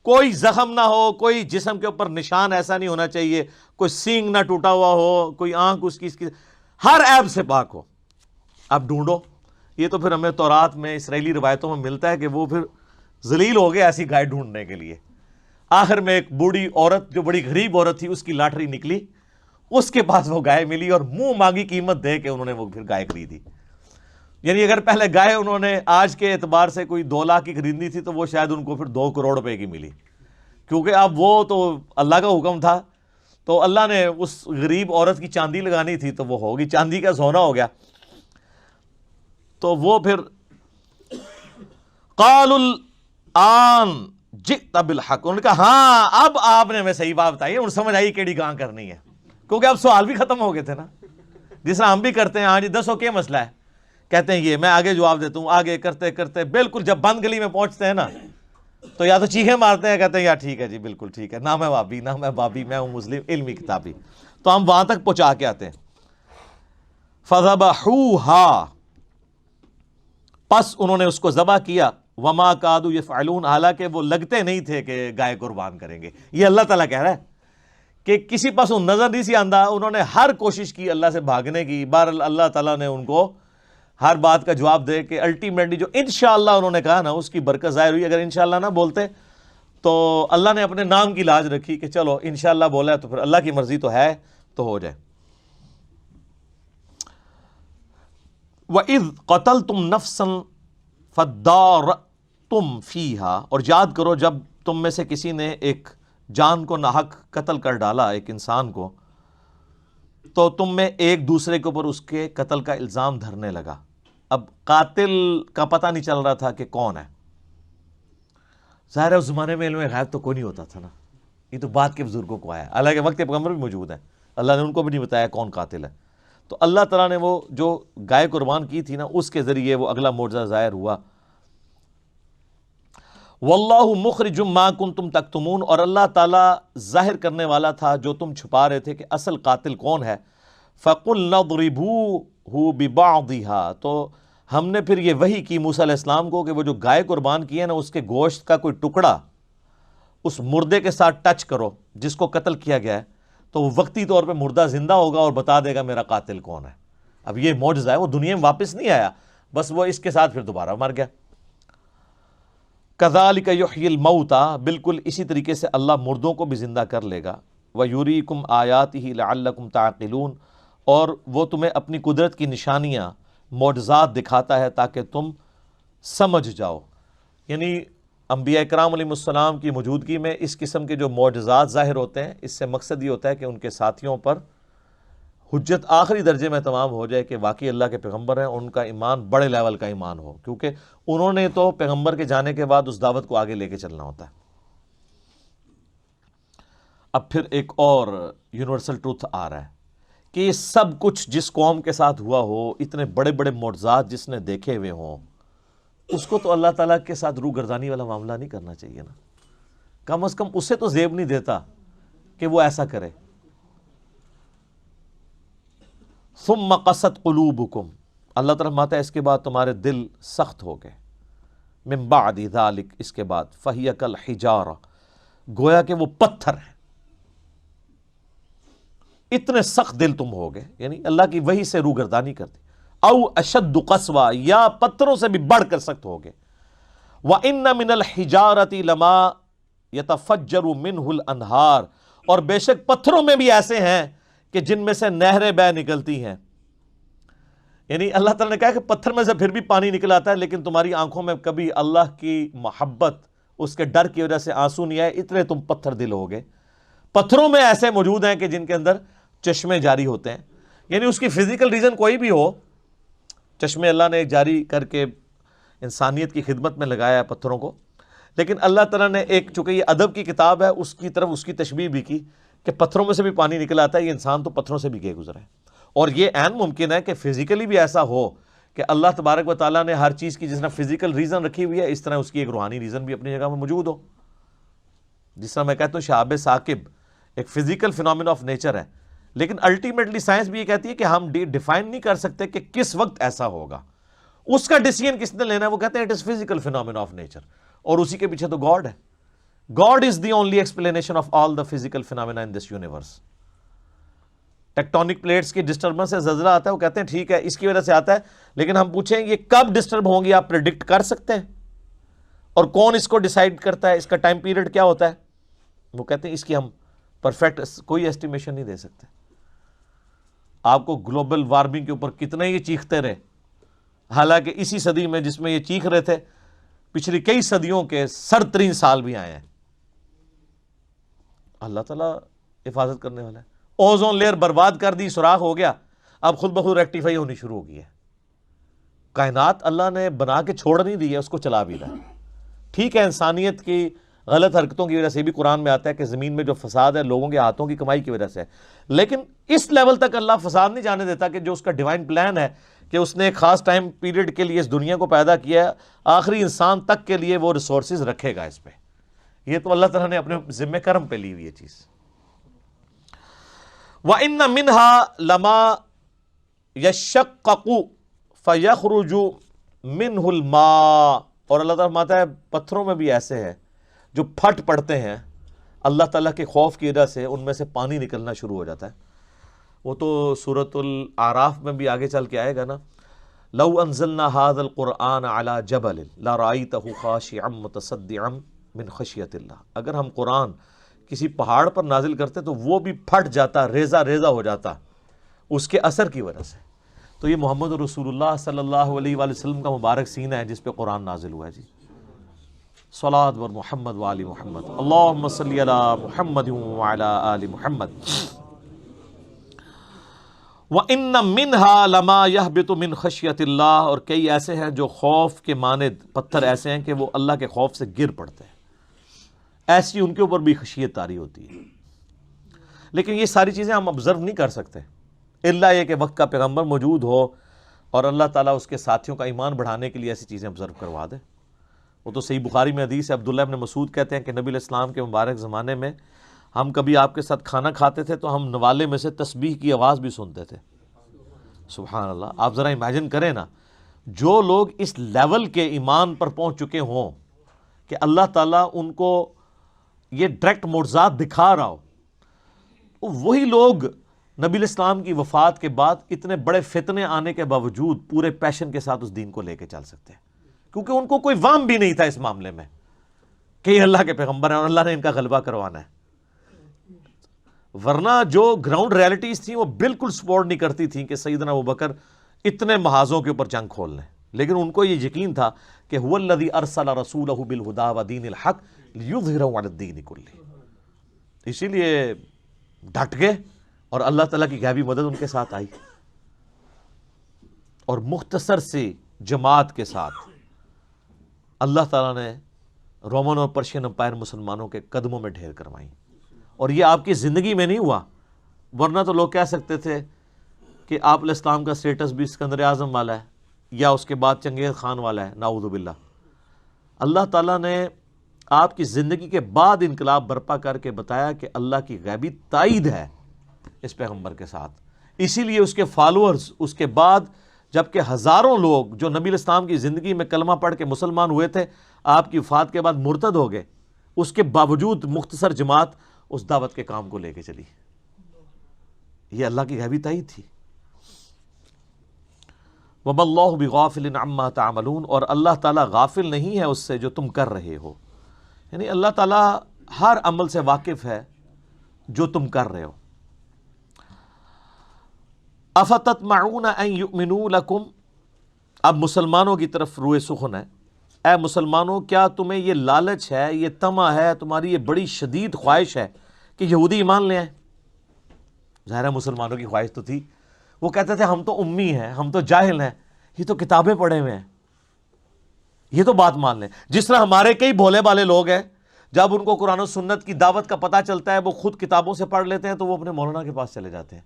Speaker 1: کوئی زخم نہ ہو, کوئی جسم کے اوپر نشان ایسا نہیں ہونا چاہیے, کوئی سینگ نہ ٹوٹا ہوا ہو, کوئی آنکھ اس کی ہر عیب سے پاک ہو. اب ڈھونڈو, یہ تو پھر ہمیں تورات میں اسرائیلی روایتوں میں ملتا ہے کہ وہ پھر ذلیل ہو گئے ایسی گائے ڈھونڈنے کے لیے. آخر میں ایک بوڑھی عورت جو بڑی غریب عورت تھی, اس کی لاٹری نکلی, اس کے پاس وہ گائے ملی اور منہ مانگی قیمت دے کے انہوں نے وہ پھر گائے خریدی. یعنی اگر پہلے گائے انہوں نے آج کے اعتبار سے کوئی 2 لاکھ کی خریدنی تھی تو وہ شاید ان کو پھر 2 کروڑ روپے کی ملی, کیونکہ اب وہ تو اللہ کا حکم تھا. تو اللہ نے اس غریب عورت کی چاندی لگانی تھی تو وہ ہوگی, چاندی کا سونا ہو گیا. تو وہ پھر قال الآن جئت بالحق, انہوں نے کہا ہاں اب آپ نے ہمیں صحیح بات بتائی ہے, انہوں سمجھ آئی کیڑی گاں کرنی ہے, کیونکہ اب سوال بھی ختم ہو گئے تھے نا, جس طرح ہم بھی کرتے ہیں. ہاں جی دسو کیا مسئلہ ہے, کہتے ہیں یہ, میں آگے جواب دیتا ہوں, آگے کرتے کرتے بالکل جب بند گلی میں پہنچتے ہیں نا تو یا تو چیخیں مارتے ہیں, کہتے ہیں یار ٹھیک ہے جی بالکل ٹھیک ہے, نہ میں وابی نہ میں بابی, میں ہوں مسلم علمی کتابی. تو ہم وہاں تک پہنچا کے آتے ہیں. فذبحوها, پس انہوں نے اس کو ذبح کیا. وما کادوا یفعلون, حالانکہ وہ لگتے نہیں تھے کہ گائے قربان کریں گے. یہ اللہ تعالیٰ کہہ رہا ہے کہ کسی پاس نظر نہیں سی آندہ, انہوں نے ہر کوشش کی اللہ سے بھاگنے کی. بہرحال اللہ تعالیٰ نے ان کو ہر بات کا جواب دے کے الٹیمیٹلی جو انشاءاللہ انہوں نے کہا نا اس کی برکت ظاہر ہوئی. اگر انشاءاللہ نہ بولتے تو اللہ نے اپنے نام کی لاج رکھی کہ چلو انشاءاللہ بولا ہے تو پھر اللہ کی مرضی تو ہے تو ہو جائے. وَإِذْ قَتَلْتُمْ نَفْسًا فَادَّارَأْتُمْ فِيهَا, اور یاد کرو جب تم میں سے کسی نے ایک جان کو ناحق قتل کر ڈالا, ایک انسان کو, تو تم میں ایک دوسرے کے اوپر اس کے قتل کا الزام دھرنے لگا. اب قاتل کا پتہ نہیں چل رہا تھا کہ کون ہے. ظاہر ہے اس زمانے میں علم غیب تو کوئی نہیں ہوتا تھا نا, یہ تو بعد کے بزرگوں کو آیا, حالانکہ وقت پیغمبر بھی موجود ہیں, اللہ نے ان کو بھی نہیں بتایا کون قاتل ہے. تو اللہ تعالیٰ نے وہ جو گائے قربان کی تھی نا اس کے ذریعے وہ اگلا معجزہ ظاہر ہوا. واللہ مخرج ما کنتم تکتمون, اور اللہ تعالیٰ ظاہر کرنے والا تھا جو تم چھپا رہے تھے کہ اصل قاتل کون ہے. فَقُلْنَا اضْرِبُوهُ بِبَعْضِهَا, تو ہم نے پھر یہ وحی کی موسیٰ علیہ السلام کو کہ وہ جو گائے قربان کی ہے نا اس کے گوشت کا کوئی ٹکڑا اس مردے کے ساتھ ٹچ کرو جس کو قتل کیا گیا ہے, تو وہ وقتی طور پہ مردہ زندہ ہوگا اور بتا دے گا میرا قاتل کون ہے. اب یہ معجزہ ہے, وہ دنیا میں واپس نہیں آیا, بس وہ اس کے ساتھ پھر دوبارہ مر گیا. کذالک یحیی الموتى, بالکل اسی طریقے سے اللہ مردوں کو بھی زندہ کر لے گا. ویریکم آیاتہ لعلکم تعقلون, اور وہ تمہیں اپنی قدرت کی نشانیاں معجزات دکھاتا ہے تاکہ تم سمجھ جاؤ. یعنی انبیاء کرام علیہ السلام کی موجودگی میں اس قسم کے جو معجزات ظاہر ہوتے ہیں, اس سے مقصد یہ ہوتا ہے کہ ان کے ساتھیوں پر حجت آخری درجے میں تمام ہو جائے کہ واقعی اللہ کے پیغمبر ہیں، ان کا ایمان بڑے لیول کا ایمان ہو، کیونکہ انہوں نے تو پیغمبر کے جانے کے بعد اس دعوت کو آگے لے کے چلنا ہوتا ہے۔ اب پھر ایک اور یونیورسل ٹروتھ آ رہا ہے کہ یہ سب کچھ جس قوم کے ساتھ ہوا ہو، اتنے بڑے بڑے معجزات جس نے دیکھے ہوئے ہوں، اس کو تو اللہ تعالیٰ کے ساتھ روح گردانی والا معاملہ نہیں کرنا چاہیے نا، کم از کم اسے تو زیب نہیں دیتا کہ وہ ایسا کرے۔ ثم قست قلوبکم، اللہ تعالیٰ فرماتا ہے اس کے بعد تمہارے دل سخت ہو گئے، من بعد ذالک، اس کے بعد فہی کالحجارہ، گویا کہ وہ پتھر ہیں، اتنے سخت دل تم ہو گئے، یعنی اللہ کی وحی سے روگردانی کرتی، او اشد قسوہ، یا پتھروں سے بھی بڑھ کر سخت ہو گئے۔ وَإِنَّ مِنَ الْحِجَارَةِ لَمَا يَتَفَجَّرُ مِنْهُ الْأَنْهَارُ، اور بے شک پتھروں میں بھی ایسے ہیں کہ جن میں سے نہریں بہ نکلتی ہیں۔ یعنی اللہ تعالیٰ نے کہا کہ پتھر میں سے پھر بھی پانی نکل آتا ہے، لیکن تمہاری آنکھوں میں کبھی اللہ کی محبت، اس کے ڈر کی وجہ سے آنسو نہیں آئے، اتنے تم پتھر دل ہو گئے۔ پتھروں میں ایسے موجود ہیں کہ جن کے اندر چشمے جاری ہوتے ہیں، یعنی اس کی فزیکل ریزن کوئی بھی ہو، چشمے اللہ نے جاری کر کے انسانیت کی خدمت میں لگایا ہے پتھروں کو، لیکن اللہ تعالیٰ نے ایک، چونکہ یہ ادب کی کتاب ہے، اس کی طرف اس کی تشبیہ بھی کی کہ پتھروں میں سے بھی پانی نکل آتا ہے، یہ انسان تو پتھروں سے بھی گئے گزرا ہے۔ اور یہ عین ممکن ہے کہ فزیکلی بھی ایسا ہو کہ اللہ تبارک و تعالیٰ نے ہر چیز کی جس طرح فزیکل ریزن رکھی ہوئی ہے، اس طرح اس کی ایک روحانی ریزن بھی اپنی جگہ میں موجود ہو۔ جس طرح میں کہتا ہوں شہاب ثاقب ایک فزیکل فینومینا آف نیچر ہے، لیکن الٹیمیٹلی سائنس بھی یہ کہتی ہے کہ ہم ڈیفائن نہیں کر سکتے کہ کس وقت ایسا ہوگا، اس کا ڈیسیژن کس نے لینا ہے، وہ کہتے ہیں it is physical phenomena of nature, اور اسی کے پیچھے تو گاڈ ہے۔ God is the only explanation of all the physical phenomena in this universe۔ Tectonic plates کی ڈسٹربنس سے زلزلہ آتا ہے، وہ کہتے ہیں ٹھیک ہے اس کی وجہ سے آتا ہے، لیکن ہم پوچھیں یہ کب ڈسٹرب ہوں گی، آپ پریڈکٹ کر سکتے ہیں؟ اور کون اس کو ڈیسائیڈ کرتا ہے، اس کا ٹائم پیریڈ کیا ہوتا ہے؟ وہ کہتے ہیں اس کی ہم پرفیکٹ کوئی ایسٹیمیشن نہیں دے سکتے۔ آپ کو گلوبل وارمنگ کے اوپر کتنے یہ چیختے رہے، حالانکہ اسی صدی میں جس میں یہ چیخ رہے تھے، پچھلی کئی صدیوں کے سرد ترین سال بھی آئے ہیں۔ اللہ تعالیٰ حفاظت کرنے والا ہے۔ اوزون لیئر برباد کر دی، سوراخ ہو گیا، اب خود بخود ریکٹیفائی ہونی شروع ہو گئی ہے۔ کائنات اللہ نے بنا کے چھوڑ نہیں دی ہے، اس کو چلا بھی رہا ہے۔ ٹھیک ہے انسانیت کی غلط حرکتوں کی وجہ سے بھی قرآن میں آتا ہے کہ زمین میں جو فساد ہے لوگوں کے ہاتھوں کی کمائی کی وجہ سے ہے، لیکن اس لیول تک اللہ فساد نہیں جانے دیتا کہ جو اس کا ڈیوائن پلان ہے کہ اس نے ایک خاص ٹائم پیریڈ کے لیے اس دنیا کو پیدا کیا ہے، آخری انسان تک کے لیے وہ ریسورسز رکھے گا اس پہ۔ یہ تو اللہ تعالیٰ نے اپنے ذمہ کرم پہ لی ہوئی یہ چیز۔ وَإِنَّ مِنْهَا لَمَا يَشَّقَّقُ فَيَخْرُجُ مِنْهُ الْمَاءُ، اور اللہ تعالیٰ فرماتا ہے پتھروں میں بھی ایسے ہیں جو پھٹ پڑتے ہیں اللہ تعالیٰ کے خوف کی وجہ سے، ان میں سے پانی نکلنا شروع ہو جاتا ہے۔ وہ تو سورۃ الاعراف میں بھی آگے چل کے آئے گا نا، لَوْ أَنزَلْنَا هَذَا الْقُرْآنَ عَلَى جَبَلٍ لَرَأَيْتَهُ خَاشِعًا مُتَصَدِّعًا من خشیت اللہ، اگر ہم قرآن کسی پہاڑ پر نازل کرتے تو وہ بھی پھٹ جاتا، ریزہ ریزہ ہو جاتا اس کے اثر کی وجہ سے۔ تو یہ محمد رسول اللہ صلی اللہ علیہ وآلہ وسلم کا مبارک سینہ ہے جس پہ قرآن نازل ہوا ہے۔ جی صلاۃ و محمد و آل محمد، اللہم صلی علی محمد وعلی آل محمد۔ وَإِنَّ مِنْهَا لَمَا يَهْبِطُ مِنْ خَشْيَةِ اللَّهِ، اور کئی ایسے ہیں جو خوف کے مانند پتھر ایسے ہیں کہ وہ اللہ کے خوف سے گر پڑتے ہیں، ایسی ان کے اوپر بھی خشیت طاری ہوتی ہے۔ لیکن یہ ساری چیزیں ہم آبزرو نہیں کر سکتے الا یہ کہ وقت کا پیغمبر موجود ہو اور اللہ تعالیٰ اس کے ساتھیوں کا ایمان بڑھانے کے لیے ایسی چیزیں آبزرو کروا دے۔ وہ تو صحیح بخاری میں حدیث ہے، عبداللہ ابن مسعود کہتے ہیں کہ نبی علیہ السلام کے مبارک زمانے میں ہم کبھی آپ کے ساتھ کھانا کھاتے تھے تو ہم نوالے میں سے تسبیح کی آواز بھی سنتے تھے۔ سبحان اللہ، آپ ذرا امیجن کریں نا، جو لوگ اس لیول کے ایمان پر پہنچ چکے ہوں کہ اللہ تعالیٰ ان کو یہ ڈائریکٹ معجزات دکھا رہا ہو، وہی لوگ نبی علیہ السلام کی وفات کے بعد اتنے بڑے فتنے آنے کے باوجود پورے پیشن کے ساتھ اس دین کو لے کے چل سکتے ہیں، کیونکہ ان کو کوئی وہم بھی نہیں تھا اس معاملے میں کہ یہ اللہ کے پیغمبر ہیں اور اللہ نے ان کا غلبہ کروانا ہے۔ ورنہ جو گراؤنڈ ریالٹیز تھیں وہ بالکل سپورٹ نہیں کرتی تھیں کہ سیدنا ابوبکر اتنے محاذوں کے اوپر جنگ کھول لیں، لیکن ان کو یہ یقین تھا کہ هو الذی ارسل رسولہ بالہدی ودین الحق لیظہرہ علی الدین کلہ، اسی لیے ڈٹ گئے اور اللہ تعالیٰ کی غیبی مدد ان کے ساتھ آئی، اور مختصر سی جماعت کے ساتھ اللہ تعالیٰ نے رومن اور پرشین امپائر مسلمانوں کے قدموں میں ڈھیر کروائی. اور یہ آپ کی زندگی میں نہیں ہوا، ورنہ تو لوگ کہہ سکتے تھے کہ آپ علیہ السلام کا سٹیٹس بھی اسکندر اعظم والا ہے یا اس کے بعد چنگیز خان والا ہے، نعوذ باللہ. اللہ تعالیٰ نے آپ کی زندگی کے بعد انقلاب برپا کر کے بتایا کہ اللہ کی غیبی تائید ہے اس پیغمبر کے ساتھ. اسی لیے اس کے فالوورز اس کے بعد جبکہ ہزاروں لوگ جو نبی علیہ السلام کی زندگی میں کلمہ پڑھ کے مسلمان ہوئے تھے آپ کی وفات کے بعد مرتد ہو گئے، اس کے باوجود مختصر جماعت اس دعوت کے کام کو لے کے چلی. یہ اللہ کی غیبی تائید تھی. وَمَا اللَّهُ بِغَافِلٍ عَمَّا تَعْمَلُونَ، اور اللہ تعالیٰ غافل نہیں ہے اس سے جو تم کر رہے ہو. یعنی اللہ تعالیٰ ہر عمل سے واقف ہے جو تم کر رہے ہو. أَفَتَطْمَعُونَ أَن يُؤْمِنُوا لَكُمْ، اب مسلمانوں کی طرف روئے سخن ہے. اے مسلمانوں، کیا تمہیں یہ لالچ ہے، یہ طمع ہے، تمہاری یہ بڑی شدید خواہش ہے کہ یہودی ایمان لے آئیں؟ ظاہر ہے مسلمانوں کی خواہش تو تھی. وہ کہتے تھے ہم تو امی ہیں، ہم تو جاہل ہیں، یہ تو کتابیں پڑھے ہوئے ہیں، یہ تو بات مان لیں. جس طرح ہمارے کئی بھولے بالے لوگ ہیں، جب ان کو قرآن و سنت کی دعوت کا پتہ چلتا ہے وہ خود کتابوں سے پڑھ لیتے ہیں تو وہ اپنے مولانا کے پاس چلے جاتے ہیں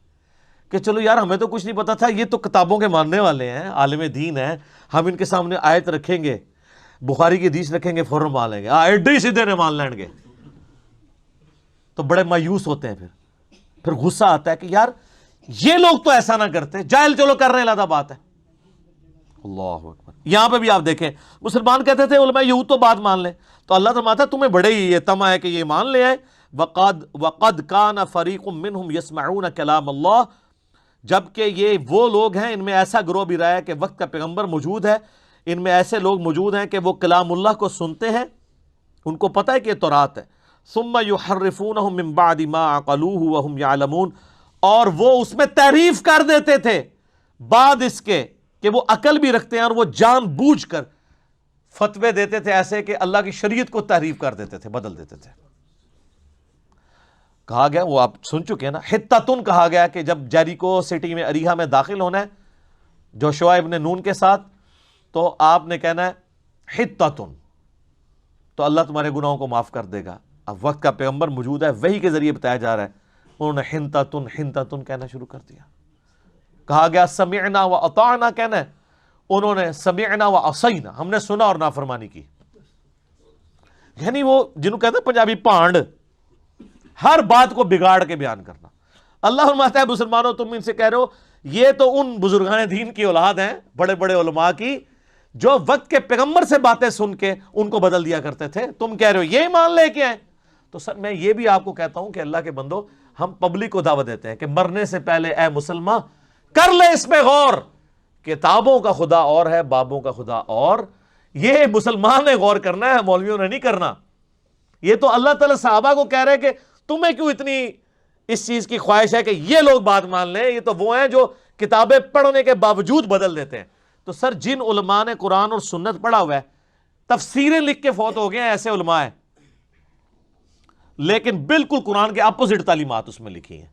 Speaker 1: کہ چلو یار ہمیں تو کچھ نہیں پتا تھا، یہ تو کتابوں کے ماننے والے ہیں، عالم دین ہیں، ہم ان کے سامنے آیت رکھیں گے، بخاری کی حدیث رکھیں گے، فوراً مان لیں گے، ایڈے سیدھے نے مان لیں گے. تو بڑے مایوس ہوتے ہیں. پھر غصہ آتا ہے کہ یار یہ لوگ تو ایسا نہ کرتے، جاہل چلو کر رہے ہیں، علیحدہ بات ہے. اللہ اکبر. یہاں پہ بھی آپ دیکھیں مسلمان کہتے تھے علماء یہود تو بات مان لیں، تو اللہ فرماتا ہے تمہیں بڑے ہی یہ طمع ہے کہ یہ مان لے آئے. وقد کان فریق منہم یسمعون کلام اللہ، جبکہ یہ وہ لوگ ہیں، ان میں ایسا گروہ بھی رہا ہے کہ وقت کا پیغمبر موجود ہے، ان میں ایسے لوگ موجود ہیں کہ وہ کلام اللہ کو سنتے ہیں، ان کو پتہ ہے کہ یہ تورات ہے. ثم یحرفونہ من بعد ما عقلوہ وہم یعلمون، اور وہ اس میں تحریف کر دیتے تھے بعد اس کے کہ وہ عقل بھی رکھتے ہیں، اور وہ جان بوجھ کر فتوے دیتے تھے ایسے کہ اللہ کی شریعت کو تحریف کر دیتے تھے، بدل دیتے تھے. کہا گیا، وہ آپ سن چکے ہیں نا، حتتن کہا گیا کہ جب جیریکو سٹی میں اریحا میں داخل ہونا ہے جوشوا ابن نون کے ساتھ، تو آپ نے کہنا ہے حتتن، تو اللہ تمہارے گناہوں کو معاف کر دے گا. اب وقت کا پیغمبر موجود ہے، وحی کے ذریعے بتایا جا رہا ہے، انہوں نے حنتتن حنتتن کہنا شروع کر دیا. کہا گیا سمعنا و اطعنا کہنا ہے، انہوں نے سمعنا و عصینا، ہم نے سنا اور نافرمانی کی. یعنی وہ جنہوں کہتے ہیں پنجابی پانڈ، ہر بات کو بگاڑ کے بیان کرنا. اللہ فرماتا ہے مسلمانوں تم ان سے کہہ رہے ہو یہ تو ان بزرگان دین کی اولاد ہیں، بڑے بڑے علماء کی، جو وقت کے پیغمبر سے باتیں سن کے ان کو بدل دیا کرتے تھے، تم کہہ رہے ہو یہ ایمان لے کے آئے. تو سر میں یہ بھی آپ کو کہتا ہوں کہ اللہ کے بندو، ہم پبلک کو دعوت دیتے ہیں کہ مرنے سے پہلے اے مسلمان کر لے اس میں غور، کتابوں کا خدا اور ہے، بابوں کا خدا اور. یہ مسلمان نے غور کرنا ہے، مولویوں نے نہیں کرنا. یہ تو اللہ تعالیٰ صحابہ کو کہہ رہے کہ تمہیں کیوں اتنی اس چیز کی خواہش ہے کہ یہ لوگ بات مان لیں، یہ تو وہ ہیں جو کتابیں پڑھنے کے باوجود بدل دیتے ہیں. تو سر جن علماء نے قرآن اور سنت پڑھا ہوا ہے، تفسیریں لکھ کے فوت ہو گئے ہیں، ایسے علماء ہیں، لیکن بالکل قرآن کے اپوزٹ تعلیمات اس میں لکھی ہیں.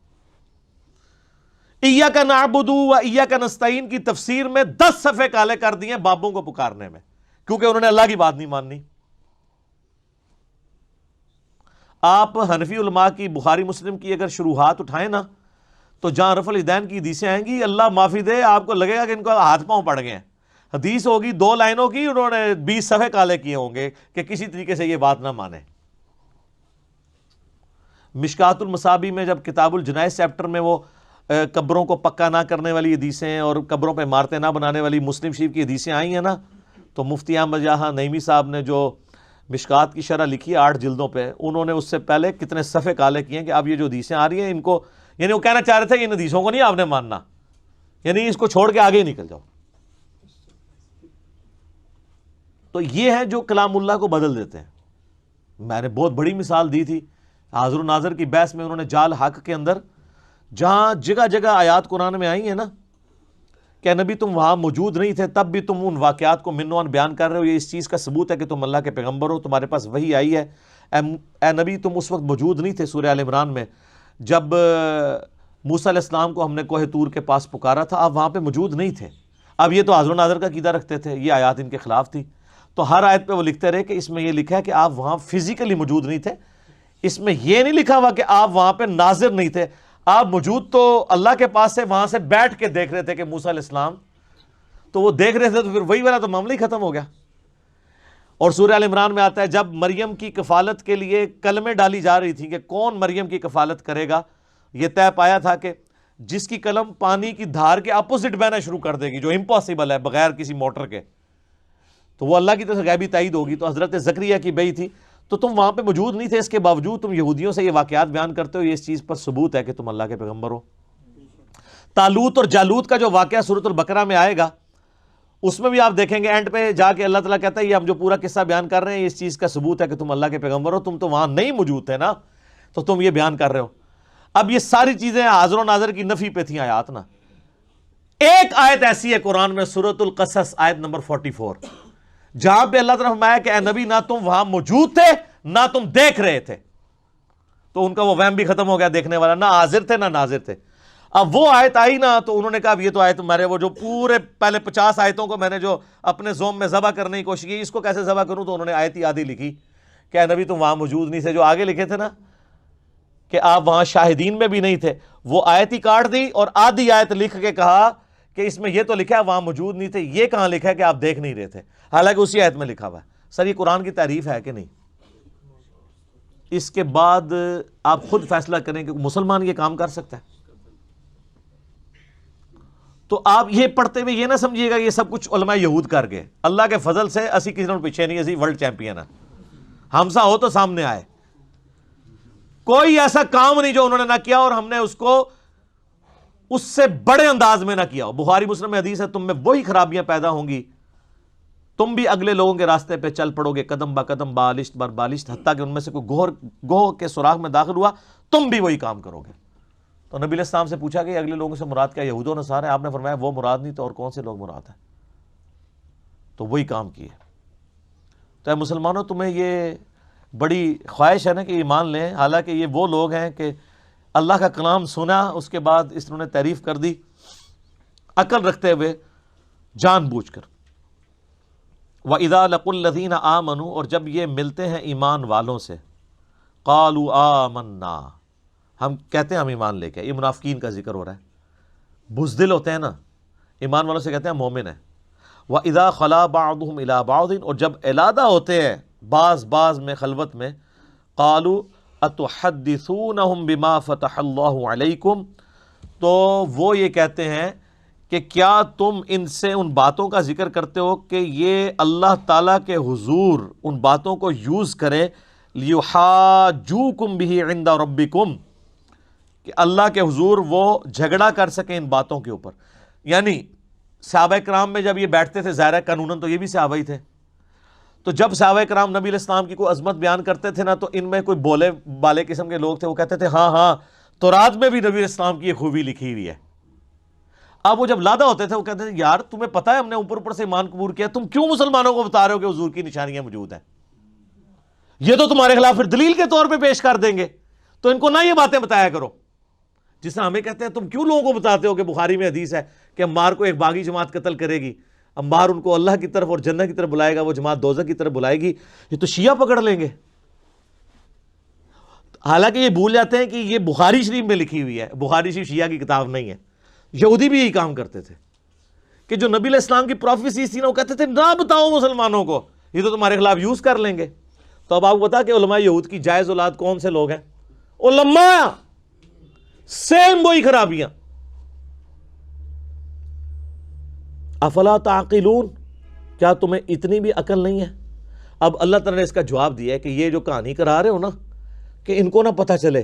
Speaker 1: ایاک نعبد و ایاک نستعین کی تفسیر میں 10 صفحے کالے کر دیے بابوں کو پکارنے میں، کیونکہ انہوں نے اللہ کی بات نہیں ماننی. آپ حنفی علماء کی بخاری مسلم کی اگر شروحات اٹھائیں نا، تو جہاں رفع الیدین کی حدیثیں آئیں گی، اللہ معافی دے آپ کو لگے گا کہ ان کو ہاتھ پاؤں پڑ گئے ہیں. حدیث ہوگی 2 لائنوں کی، انہوں نے 20 صفحے کالے کیے ہوں گے کہ کسی طریقے سے یہ بات نہ مانے. مشکات المصابیح میں جب کتاب الجنائز چیپٹر میں وہ قبروں کو پکا نہ کرنے والی حدیثیں اور قبروں پہ عمارتیں نہ بنانے والی مسلم شریف کی حدیثیں آئی ہیں نا، تو مفتی احمد جہاں نعیمی صاحب نے جو مشکات کی شرح لکھی 8 جلدوں پہ، انہوں نے اس سے پہلے کتنے صفحے کالے کیے ہیں کہ اب یہ جو حدیثیں آ رہی ہیں ان کو، یعنی وہ کہنا چاہ رہے تھے کہ ان حدیثوں کو نہیں آپ نے ماننا، یعنی اس کو چھوڑ کے آگے ہی نکل جاؤ. تو یہ ہے جو کلام اللہ کو بدل دیتے ہیں. میں نے بہت بڑی مثال دی تھی حاضر و ناظر کی بحث میں، انہوں نے جال حق کے اندر جہاں جگہ جگہ آیات قرآن میں آئی ہیں نا کہ نبی تم وہاں موجود نہیں تھے تب بھی تم ان واقعات کو منوان بیان کر رہے ہو، یہ اس چیز کا ثبوت ہے کہ تم اللہ کے پیغمبر ہو، تمہارے پاس وحی آئی ہے. اے نبی تم اس وقت موجود نہیں تھے سورہ آل عمران میں جب موسیٰ علیہ السلام کو ہم نے کوہ طور کے پاس پکارا تھا، آپ وہاں پہ موجود نہیں تھے۔ اب یہ تو حاضر و ناظر کا عقیدہ رکھتے تھے، یہ آیات ان کے خلاف تھی، تو ہر آیت پہ وہ لکھتے رہے کہ اس میں یہ لکھا ہے کہ آپ وہاں فزیکلی موجود نہیں تھے، اس میں یہ نہیں لکھا ہوا کہ آپ وہاں پہ ناظر نہیں تھے، آپ موجود تو اللہ کے پاس سے وہاں سے بیٹھ کے دیکھ رہے تھے کہ موسیٰ علیہ السلام، تو وہ دیکھ رہے تھے، تو پھر وہی والا تو معاملہ ہی ختم ہو گیا۔ اور سورہ ال عمران میں آتا ہے جب مریم کی کفالت کے لیے کلمیں ڈالی جا رہی تھیں کہ کون مریم کی کفالت کرے گا، یہ طے پایا تھا کہ جس کی قلم پانی کی دھار کے اپوزٹ بہنا شروع کر دے گی، جو امپاسبل ہے بغیر کسی موٹر کے، تو وہ اللہ کی طرف سے غیبی تائید ہوگی۔ تو حضرت زکریا کی بیٹی تھی، تو تم وہاں پہ موجود نہیں تھے، اس کے باوجود تم یہودیوں سے یہ واقعات بیان کرتے ہو، یہ اس چیز پر ثبوت ہے کہ تم اللہ کے پیغمبر ہو۔ طالوت اور جالوت کا جو واقعہ سورۃ البقرہ میں آئے گا، اس میں بھی آپ دیکھیں گے اینڈ پہ جا کے اللہ تعالیٰ کہتا ہے یہ ہم جو پورا قصہ بیان کر رہے ہیں، اس چیز کا ثبوت ہے کہ تم اللہ کے پیغمبر ہو، تم تو وہاں نہیں موجود تھے نا، تو تم یہ بیان کر رہے ہو۔ اب یہ ساری چیزیں حاضر و ناظر کی نفی پہ تھیں آیات نا۔ ایک آیت ایسی ہے قرآن میں، سورۃ القصص آیت نمبر 44، جہاں پہ اللہ تعالیٰ فرمایا کہ اے نبی نہ تم وہاں موجود تھے نہ تم دیکھ رہے تھے، تو ان کا وہ وہم بھی ختم ہو گیا، دیکھنے والا، نہ حاضر تھے نہ ناظر تھے۔ اب وہ آیت آئی نا، تو انہوں نے کہا اب یہ تو آیت میرے وہ جو پورے پہلے 50 آیتوں کو میں نے جو اپنے زوم میں ذبح کرنے کی کوشش کی، اس کو کیسے ذبح کروں؟ تو انہوں نے آیت ہی آدھی لکھی کہ اے نبی تم وہاں موجود نہیں تھے، جو آگے لکھے تھے نا کہ آپ وہاں شاہدین میں بھی نہیں تھے، وہ آیت ہی کاٹ دی اور آدھی آیت لکھ کے کہا کہ اس میں یہ تو لکھا ہے وہاں موجود نہیں تھے، یہ کہاں لکھا ہے کہ آپ دیکھ نہیں رہے تھے، حالانکہ اسی آیت میں لکھا ہوا ہے۔ سر یہ قرآن کی تعریف ہے کہ نہیں؟ اس کے بعد آپ خود فیصلہ کریں کہ مسلمان یہ کام کر سکتا ہے؟ تو آپ یہ پڑھتے ہوئے یہ نہ سمجھیے گا یہ سب کچھ علماء یہود کر گئے، اللہ کے فضل سے اسی کسی نے پیچھے نہیں، اسی ورلڈ چیمپئن ہے، ہم سا ہو تو سامنے آئے، کوئی ایسا کام نہیں جو انہوں نے نہ کیا اور ہم نے اس کو اس سے بڑے انداز میں نہ کیا ہو۔ بخاری مسلم میں حدیث ہے تم میں وہی خرابیاں پیدا ہوں گی، تم بھی اگلے لوگوں کے راستے پہ چل پڑو گے قدم با قدم، بالشت بر بالشت، حتیٰ کہ ان میں سے کوئی گوہ کے سوراخ میں داخل ہوا تم بھی وہی کام کرو گے۔ تو نبی علیہ السلام سے پوچھا کہ اگلے لوگوں سے مراد کیا یہود و نصارہ ہے؟ آپ نے فرمایا وہ مراد نہیں تو اور کون سے لوگ مراد ہیں؟ تو وہی کام کیے۔ تو اے مسلمانوں تمہیں یہ بڑی خواہش ہے نا کہ ایمان لیں، حالانکہ یہ وہ لوگ ہیں کہ اللہ کا کلام سنا، اس کے بعد اس نے تعریف کر دی عقل رکھتے ہوئے جان بوجھ کر۔ وَإِذَا لَقُوا الَّذِينَ آمَنُوا، اور جب یہ ملتے ہیں ایمان والوں سے، قَالُوا آمَنَّا، ہم کہتے ہیں ہم ایمان لے کے، یہ منافقین کا ذکر ہو رہا ہے، بزدل ہوتے ہیں نا، ایمان والوں سے کہتے ہیں مومن ہیں۔ وَإِذَا خَلَا بَعْضُهُمْ إِلَىٰ بَعْضٍ، اور جب علیحدہ ہوتے ہیں بعض میں خلوت میں، قَالُوا أَتُحَدِّثُونَهُمْ بِمَا فَتَحَ اللَّهُ عَلَيْكُمْ، تو وہ یہ کہتے ہیں کہ کیا تم ان سے ان باتوں کا ذکر کرتے ہو کہ یہ اللہ تعالیٰ کے حضور ان باتوں کو یوز کرے لِيُحَاجُّوكُمْ بِهِ عِنْدَ رَبِّكُمْ، کہ اللہ کے حضور وہ جھگڑا کر سکیں ان باتوں کے اوپر۔ یعنی صحابہ کرام میں جب یہ بیٹھتے تھے، ظاہر ہے قانوناً تو یہ بھی صحابہ ہی تھے، تو جب صحابہ کرام نبی علیہ السلام کی کوئی عظمت بیان کرتے تھے نا، تو ان میں کوئی بولے بالے قسم کے لوگ تھے، وہ کہتے تھے ہاں تورات میں بھی نبی علیہ السلام کی یہ خوبی لکھی ہوئی ہے۔ اب وہ جب لادہ ہوتے تھے وہ کہتے تھے یار تمہیں پتہ ہے ہم نے اوپر سے ایمان قبول کیا، تم کیوں مسلمانوں کو بتا رہے ہو کہ حضور کی نشانیاں موجود ہیں؟ یہ تو تمہارے خلاف پھر دلیل کے طور پہ پیش کر دیں گے، تو ان کو نہ یہ باتیں بتایا کرو۔ جس طرح ہمیں کہتے ہیں تم کیوں لوگوں کو بتاتے ہو کہ بخاری میں حدیث ہے کہ عمار کو ایک باغی جماعت قتل کرے گی، عمار ان کو اللہ کی طرف اور جنت کی طرف بلائے گا، وہ جماعت دوزخ کی طرف بلائے گی، یہ تو شیعہ پکڑ لیں گے۔ حالانکہ یہ بھول جاتے ہیں کہ یہ بخاری شریف میں لکھی ہوئی ہے، بخاری شریف شیعہ کی کتاب نہیں ہے۔ یہودی بھی یہی کام کرتے تھے کہ جو نبی علیہ السلام کی پروفیسیز تھی نا، وہ کہتے تھے نہ بتاؤ مسلمانوں کو، یہ تو تمہارے خلاف یوز کر لیں گے۔ تو اب آپ کو بتا کہ علماء یہود کی جائز اولاد کون سے لوگ ہیں؟ علماء، سیم وہی خرابیاں۔ افلا تعقلون، کیا تمہیں اتنی بھی عقل نہیں ہے؟ اب اللہ تعالیٰ نے اس کا جواب دیا ہے کہ یہ جو کہانی کرا رہے ہو نا، کہ ان کو نہ پتہ چلے،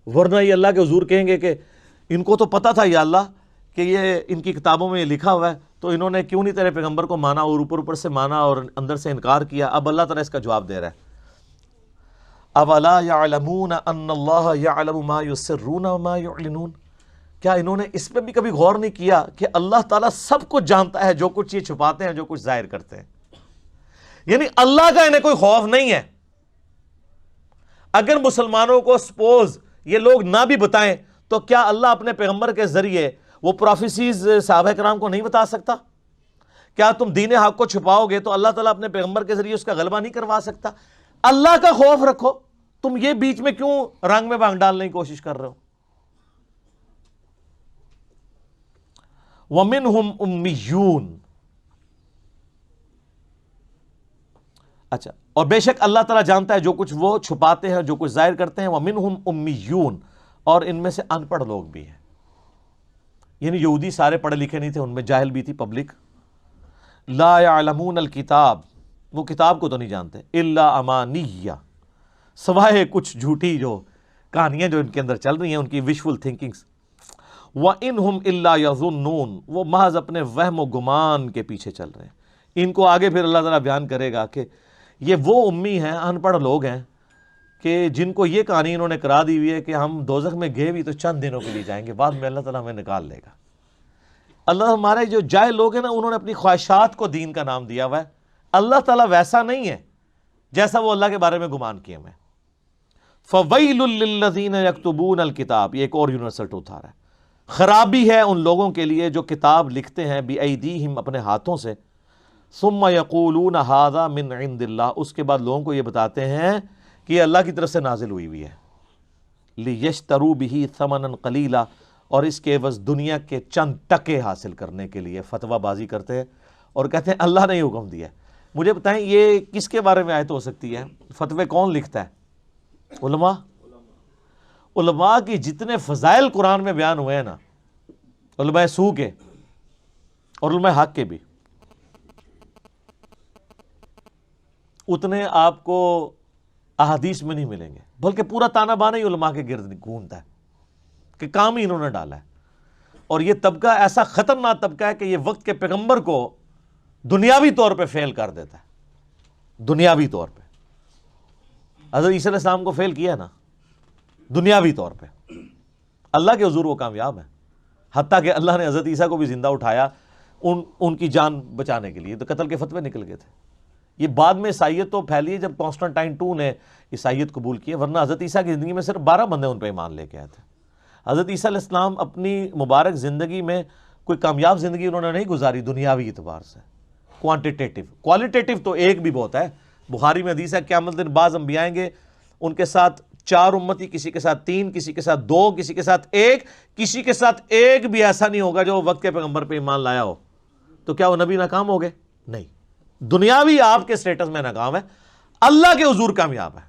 Speaker 1: ورنہ یہ اللہ کے حضور کہیں گے کہ ان کو تو پتہ تھا یا اللہ کہ یہ ان کی کتابوں میں یہ لکھا ہوا ہے، تو انہوں نے کیوں نہیں تیرے پیغمبر کو مانا اور اوپر سے مانا اور اندر سے انکار کیا۔ اب اللہ تعالیٰ اس کا جواب دے رہا ہے، اولا یعلمون ان اللہ یعلم ما یسرون وما یعلنون، کیا انہوں نے اس پہ بھی کبھی غور نہیں کیا کہ اللہ تعالیٰ سب کچھ جانتا ہے، جو کچھ یہ چھپاتے ہیں، جو کچھ ظاہر کرتے ہیں۔ یعنی اللہ کا انہیں کوئی خوف نہیں ہے۔ اگر مسلمانوں کو سپوز یہ لوگ نہ بھی بتائیں تو کیا اللہ اپنے پیغمبر کے ذریعے وہ پروفیسیز صحابہ کرام کو نہیں بتا سکتا؟ کیا تم دین حق کو چھپاؤ گے تو اللہ تعالیٰ اپنے پیغمبر کے ذریعے اس کا غلبہ نہیں کروا سکتا؟ اللہ کا خوف رکھو، تم یہ بیچ میں کیوں رنگ میں بھانگ ڈالنے کی کوشش کر رہے ہو؟ وَمِنْهُمْ أُمِّيُّونَ، اچھا، اور بے شک اللہ تعالیٰ جانتا ہے جو کچھ وہ چھپاتے ہیں، جو کچھ ظاہر کرتے ہیں۔ وَمِنْهُمْ أُمِّيُّونَ، اور ان میں سے ان پڑھ لوگ بھی ہیں، یعنی یہودی سارے پڑھے لکھے نہیں تھے، ان میں جاہل بھی تھی پبلک۔ لا يعلمون الکتاب، وہ کتاب کو تو نہیں جانتے، الا امانیہ، سوائے کچھ جھوٹی جو کہانیاں جو ان کے اندر چل رہی ہیں، ان کی وشفل تھنکنگز۔ وَإِنْهُمْ إِلَّا يَظُنُّونَ، وہ محض اپنے وہم و گمان کے پیچھے چل رہے ہیں۔ ان کو آگے پھر اللہ تعالیٰ بیان کرے گا کہ یہ وہ امی ہیں، ان پڑھ لوگ ہیں کہ جن کو یہ کہانی انہوں نے کرا دی ہوئی ہے کہ ہم دوزخ میں گئے بھی تو چند دنوں کے لیے جائیں گے، بعد میں اللہ تعالیٰ ہمیں نکال لے گا۔ اللہ ہمارے جو جائے لوگ ہیں نا، انہوں نے اپنی خواہشات کو دین کا نام دیا ہوا ہے۔ اللہ تعالیٰ ویسا نہیں ہے جیسا وہ اللہ کے بارے میں گمان کیے ہوئے۔ فَوَيْلٌ لِّلَّذِينَ يَكْتُبُونَ الْكِتَابَ، یہ ایک اور یونیورسل ٹروتھ آ رہا ہے، خرابی ہے ان لوگوں کے لیے جو کتاب لکھتے ہیں بِأَيْدِيهِمْ، اپنے ہاتھوں سے، ثُمَّ يَقُولُونَ هَذَا مِنْ عِنْدِ اللَّهِ، اس کے بعد لوگوں کو یہ بتاتے ہیں کہ یہ اللہ کی طرف سے نازل ہوئی ہوئی ہے، لِيَشْتَرُوا بِهِ ثَمَنًا قَلِيلًا، اور اس کے عوض دنیا کے چند ٹکے حاصل کرنے کے لیے فتویٰ بازی کرتے ہیں اور کہتے ہیں اللہ نے حکم دیا ہے۔ مجھے بتائیں یہ کس کے بارے میں آیت ہو سکتی ہے؟ فتوے کون لکھتا ہے؟ علماء۔ علماء کی جتنے فضائل قرآن میں بیان ہوئے ہیں نا، علماء سو کے اور علماء حق کے بھی، اتنے آپ کو احادیث میں نہیں ملیں گے، بلکہ پورا تانا بانا ہی علماء کے گرد گھومتا ہے کہ کام ہی انہوں نے ڈالا ہے۔ اور یہ طبقہ ایسا خطرناک طبقہ ہے کہ یہ وقت کے پیغمبر کو دنیاوی طور پہ فیل کر دیتا ہے، دنیاوی طور پہ۔ حضرت عیسیٰ علیہ السلام کو فیل کیا ہے نا دنیاوی طور پہ، اللہ کے حضور وہ کامیاب ہیں، حتیٰ کہ اللہ نے حضرت عیسیٰ کو بھی زندہ اٹھایا ان کی جان بچانے کے لیے، تو قتل کے فتوے نکل گئے تھے۔ یہ بعد میں عیسائیت تو پھیلی ہے جب کانسٹنٹائن II نے عیسائیت قبول کی ہے، ورنہ حضرت عیسیٰ کی زندگی میں صرف 12 بندے ان پہ ایمان لے کے آئے تھے۔ حضرت عیسیٰ علیہ السلام اپنی مبارک زندگی میں کوئی کامیاب زندگی انہوں نے نہیں گزاری دنیاوی اعتبار سے، کوانٹیٹیو، کوالیٹیٹیو تو ایک بھی بہت ہے۔ بخاری میں حدیث ہے قیامت دن بعض انبیاء آئیں گے، ان کے ساتھ 4 امتی، کسی کے ساتھ 3، کسی کے ساتھ 2، کسی کے ساتھ 1، کسی کے ساتھ ایک بھی ایسا نہیں ہوگا جو وقت کے پیغمبر پہ ایمان لایا ہو۔ تو کیا وہ نبی ناکام ہو گئے؟ نہیں، دنیاوی آپ کے سٹیٹس میں ناکام ہے، اللہ کے حضور کامیاب ہے۔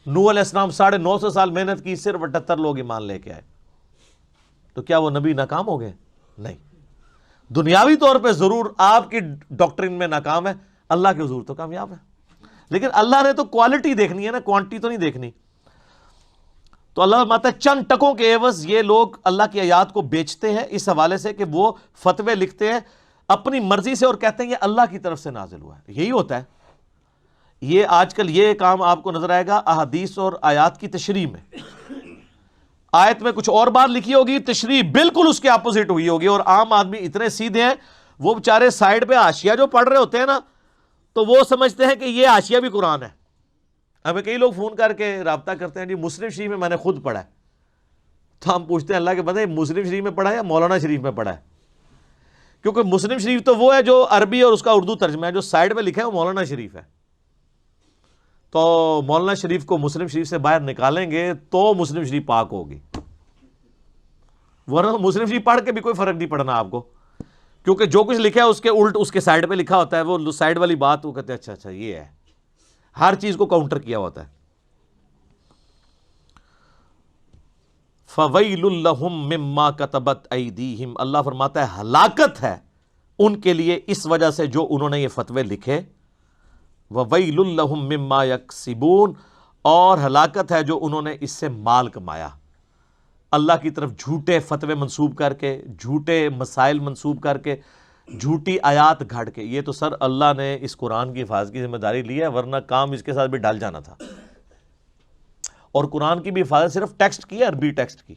Speaker 1: نوح علیہ السلام 950 سال محنت کی، صرف 78 لوگ ایمان لے کے آئے، تو کیا وہ نبی ناکام ہو گئے؟ نہیں، دنیاوی طور پہ ضرور آپ کی ڈاکٹرین میں ناکام ہے، اللہ کے حضور تو کامیاب ہے۔ لیکن اللہ نے تو کوالٹی دیکھنی ہے نا، کوانٹی تو نہیں دیکھنی۔ تو اللہ فرماتا ہے چند ٹکوں کے عوض یہ لوگ اللہ کی آیات کو بیچتے ہیں اس حوالے سے کہ وہ فتوے لکھتے ہیں اپنی مرضی سے اور کہتے ہیں یہ اللہ کی طرف سے نازل ہوا ہے۔ یہی ہوتا ہے، یہ آج کل یہ کام آپ کو نظر آئے گا احادیث اور آیات کی تشریح میں۔ آیت میں کچھ اور بات لکھی ہوگی، تشریح بالکل اس کے اپوزٹ ہوئی ہوگی، اور عام آدمی اتنے سیدھے ہیں وہ بیچارے سائیڈ پہ حاشیہ جو پڑھ رہے ہوتے ہیں نا، تو وہ سمجھتے ہیں کہ یہ حاشیہ بھی قرآن ہے۔ ہمیں کئی لوگ فون کر کے رابطہ کرتے ہیں، جی مسلم شریف میں میں نے خود پڑھا ہے، تو ہم پوچھتے ہیں اللہ کے بندے مسلم شریف میں پڑھا ہے یا مولانا شریف میں پڑھا ہے؟ کیونکہ مسلم شریف تو وہ ہے جو عربی اور اس کا اردو ترجمہ ہے، جو سائیڈ میں لکھا ہے وہ مولانا شریف ہے۔ تو مولانا شریف کو مسلم شریف سے باہر نکالیں گے تو مسلم شریف پاک ہوگی، ورنہ مسلم شریف پڑھ کے بھی کوئی فرق نہیں پڑنا آپ کو، کیونکہ جو کچھ لکھا ہے اس کے الٹ اس کے سائیڈ پہ لکھا ہوتا ہے، وہ سائیڈ والی بات وہ کہتے ہیں اچھا یہ ہے، ہر چیز کو کاؤنٹر کیا ہوتا ہے۔ فَوَيْلٌ لَّهُم مِّمَّا كَتَبَتْ أَيْدِيهِمْ، اللہ فرماتا ہے ہلاکت ہے ان کے لیے اس وجہ سے جو انہوں نے یہ فتوے لکھے۔ وَوَيْلٌ لَّهُم مِّمَّا يَكْسِبُونَ، اور ہلاکت ہے جو انہوں نے اس سے مال کمایا، اللہ کی طرف جھوٹے فتوے منسوب کر کے، جھوٹے مسائل منسوب کر کے، جھوٹی آیات گھڑ کے۔ یہ تو سر اللہ نے اس قرآن کی حفاظت کی ذمہ داری لی ہے، ورنہ کام اس کے ساتھ بھی ڈال جانا تھا۔ اور قرآن کی بھی حفاظت صرف ٹیکسٹ کی ہے، عربی ٹیکسٹ کی،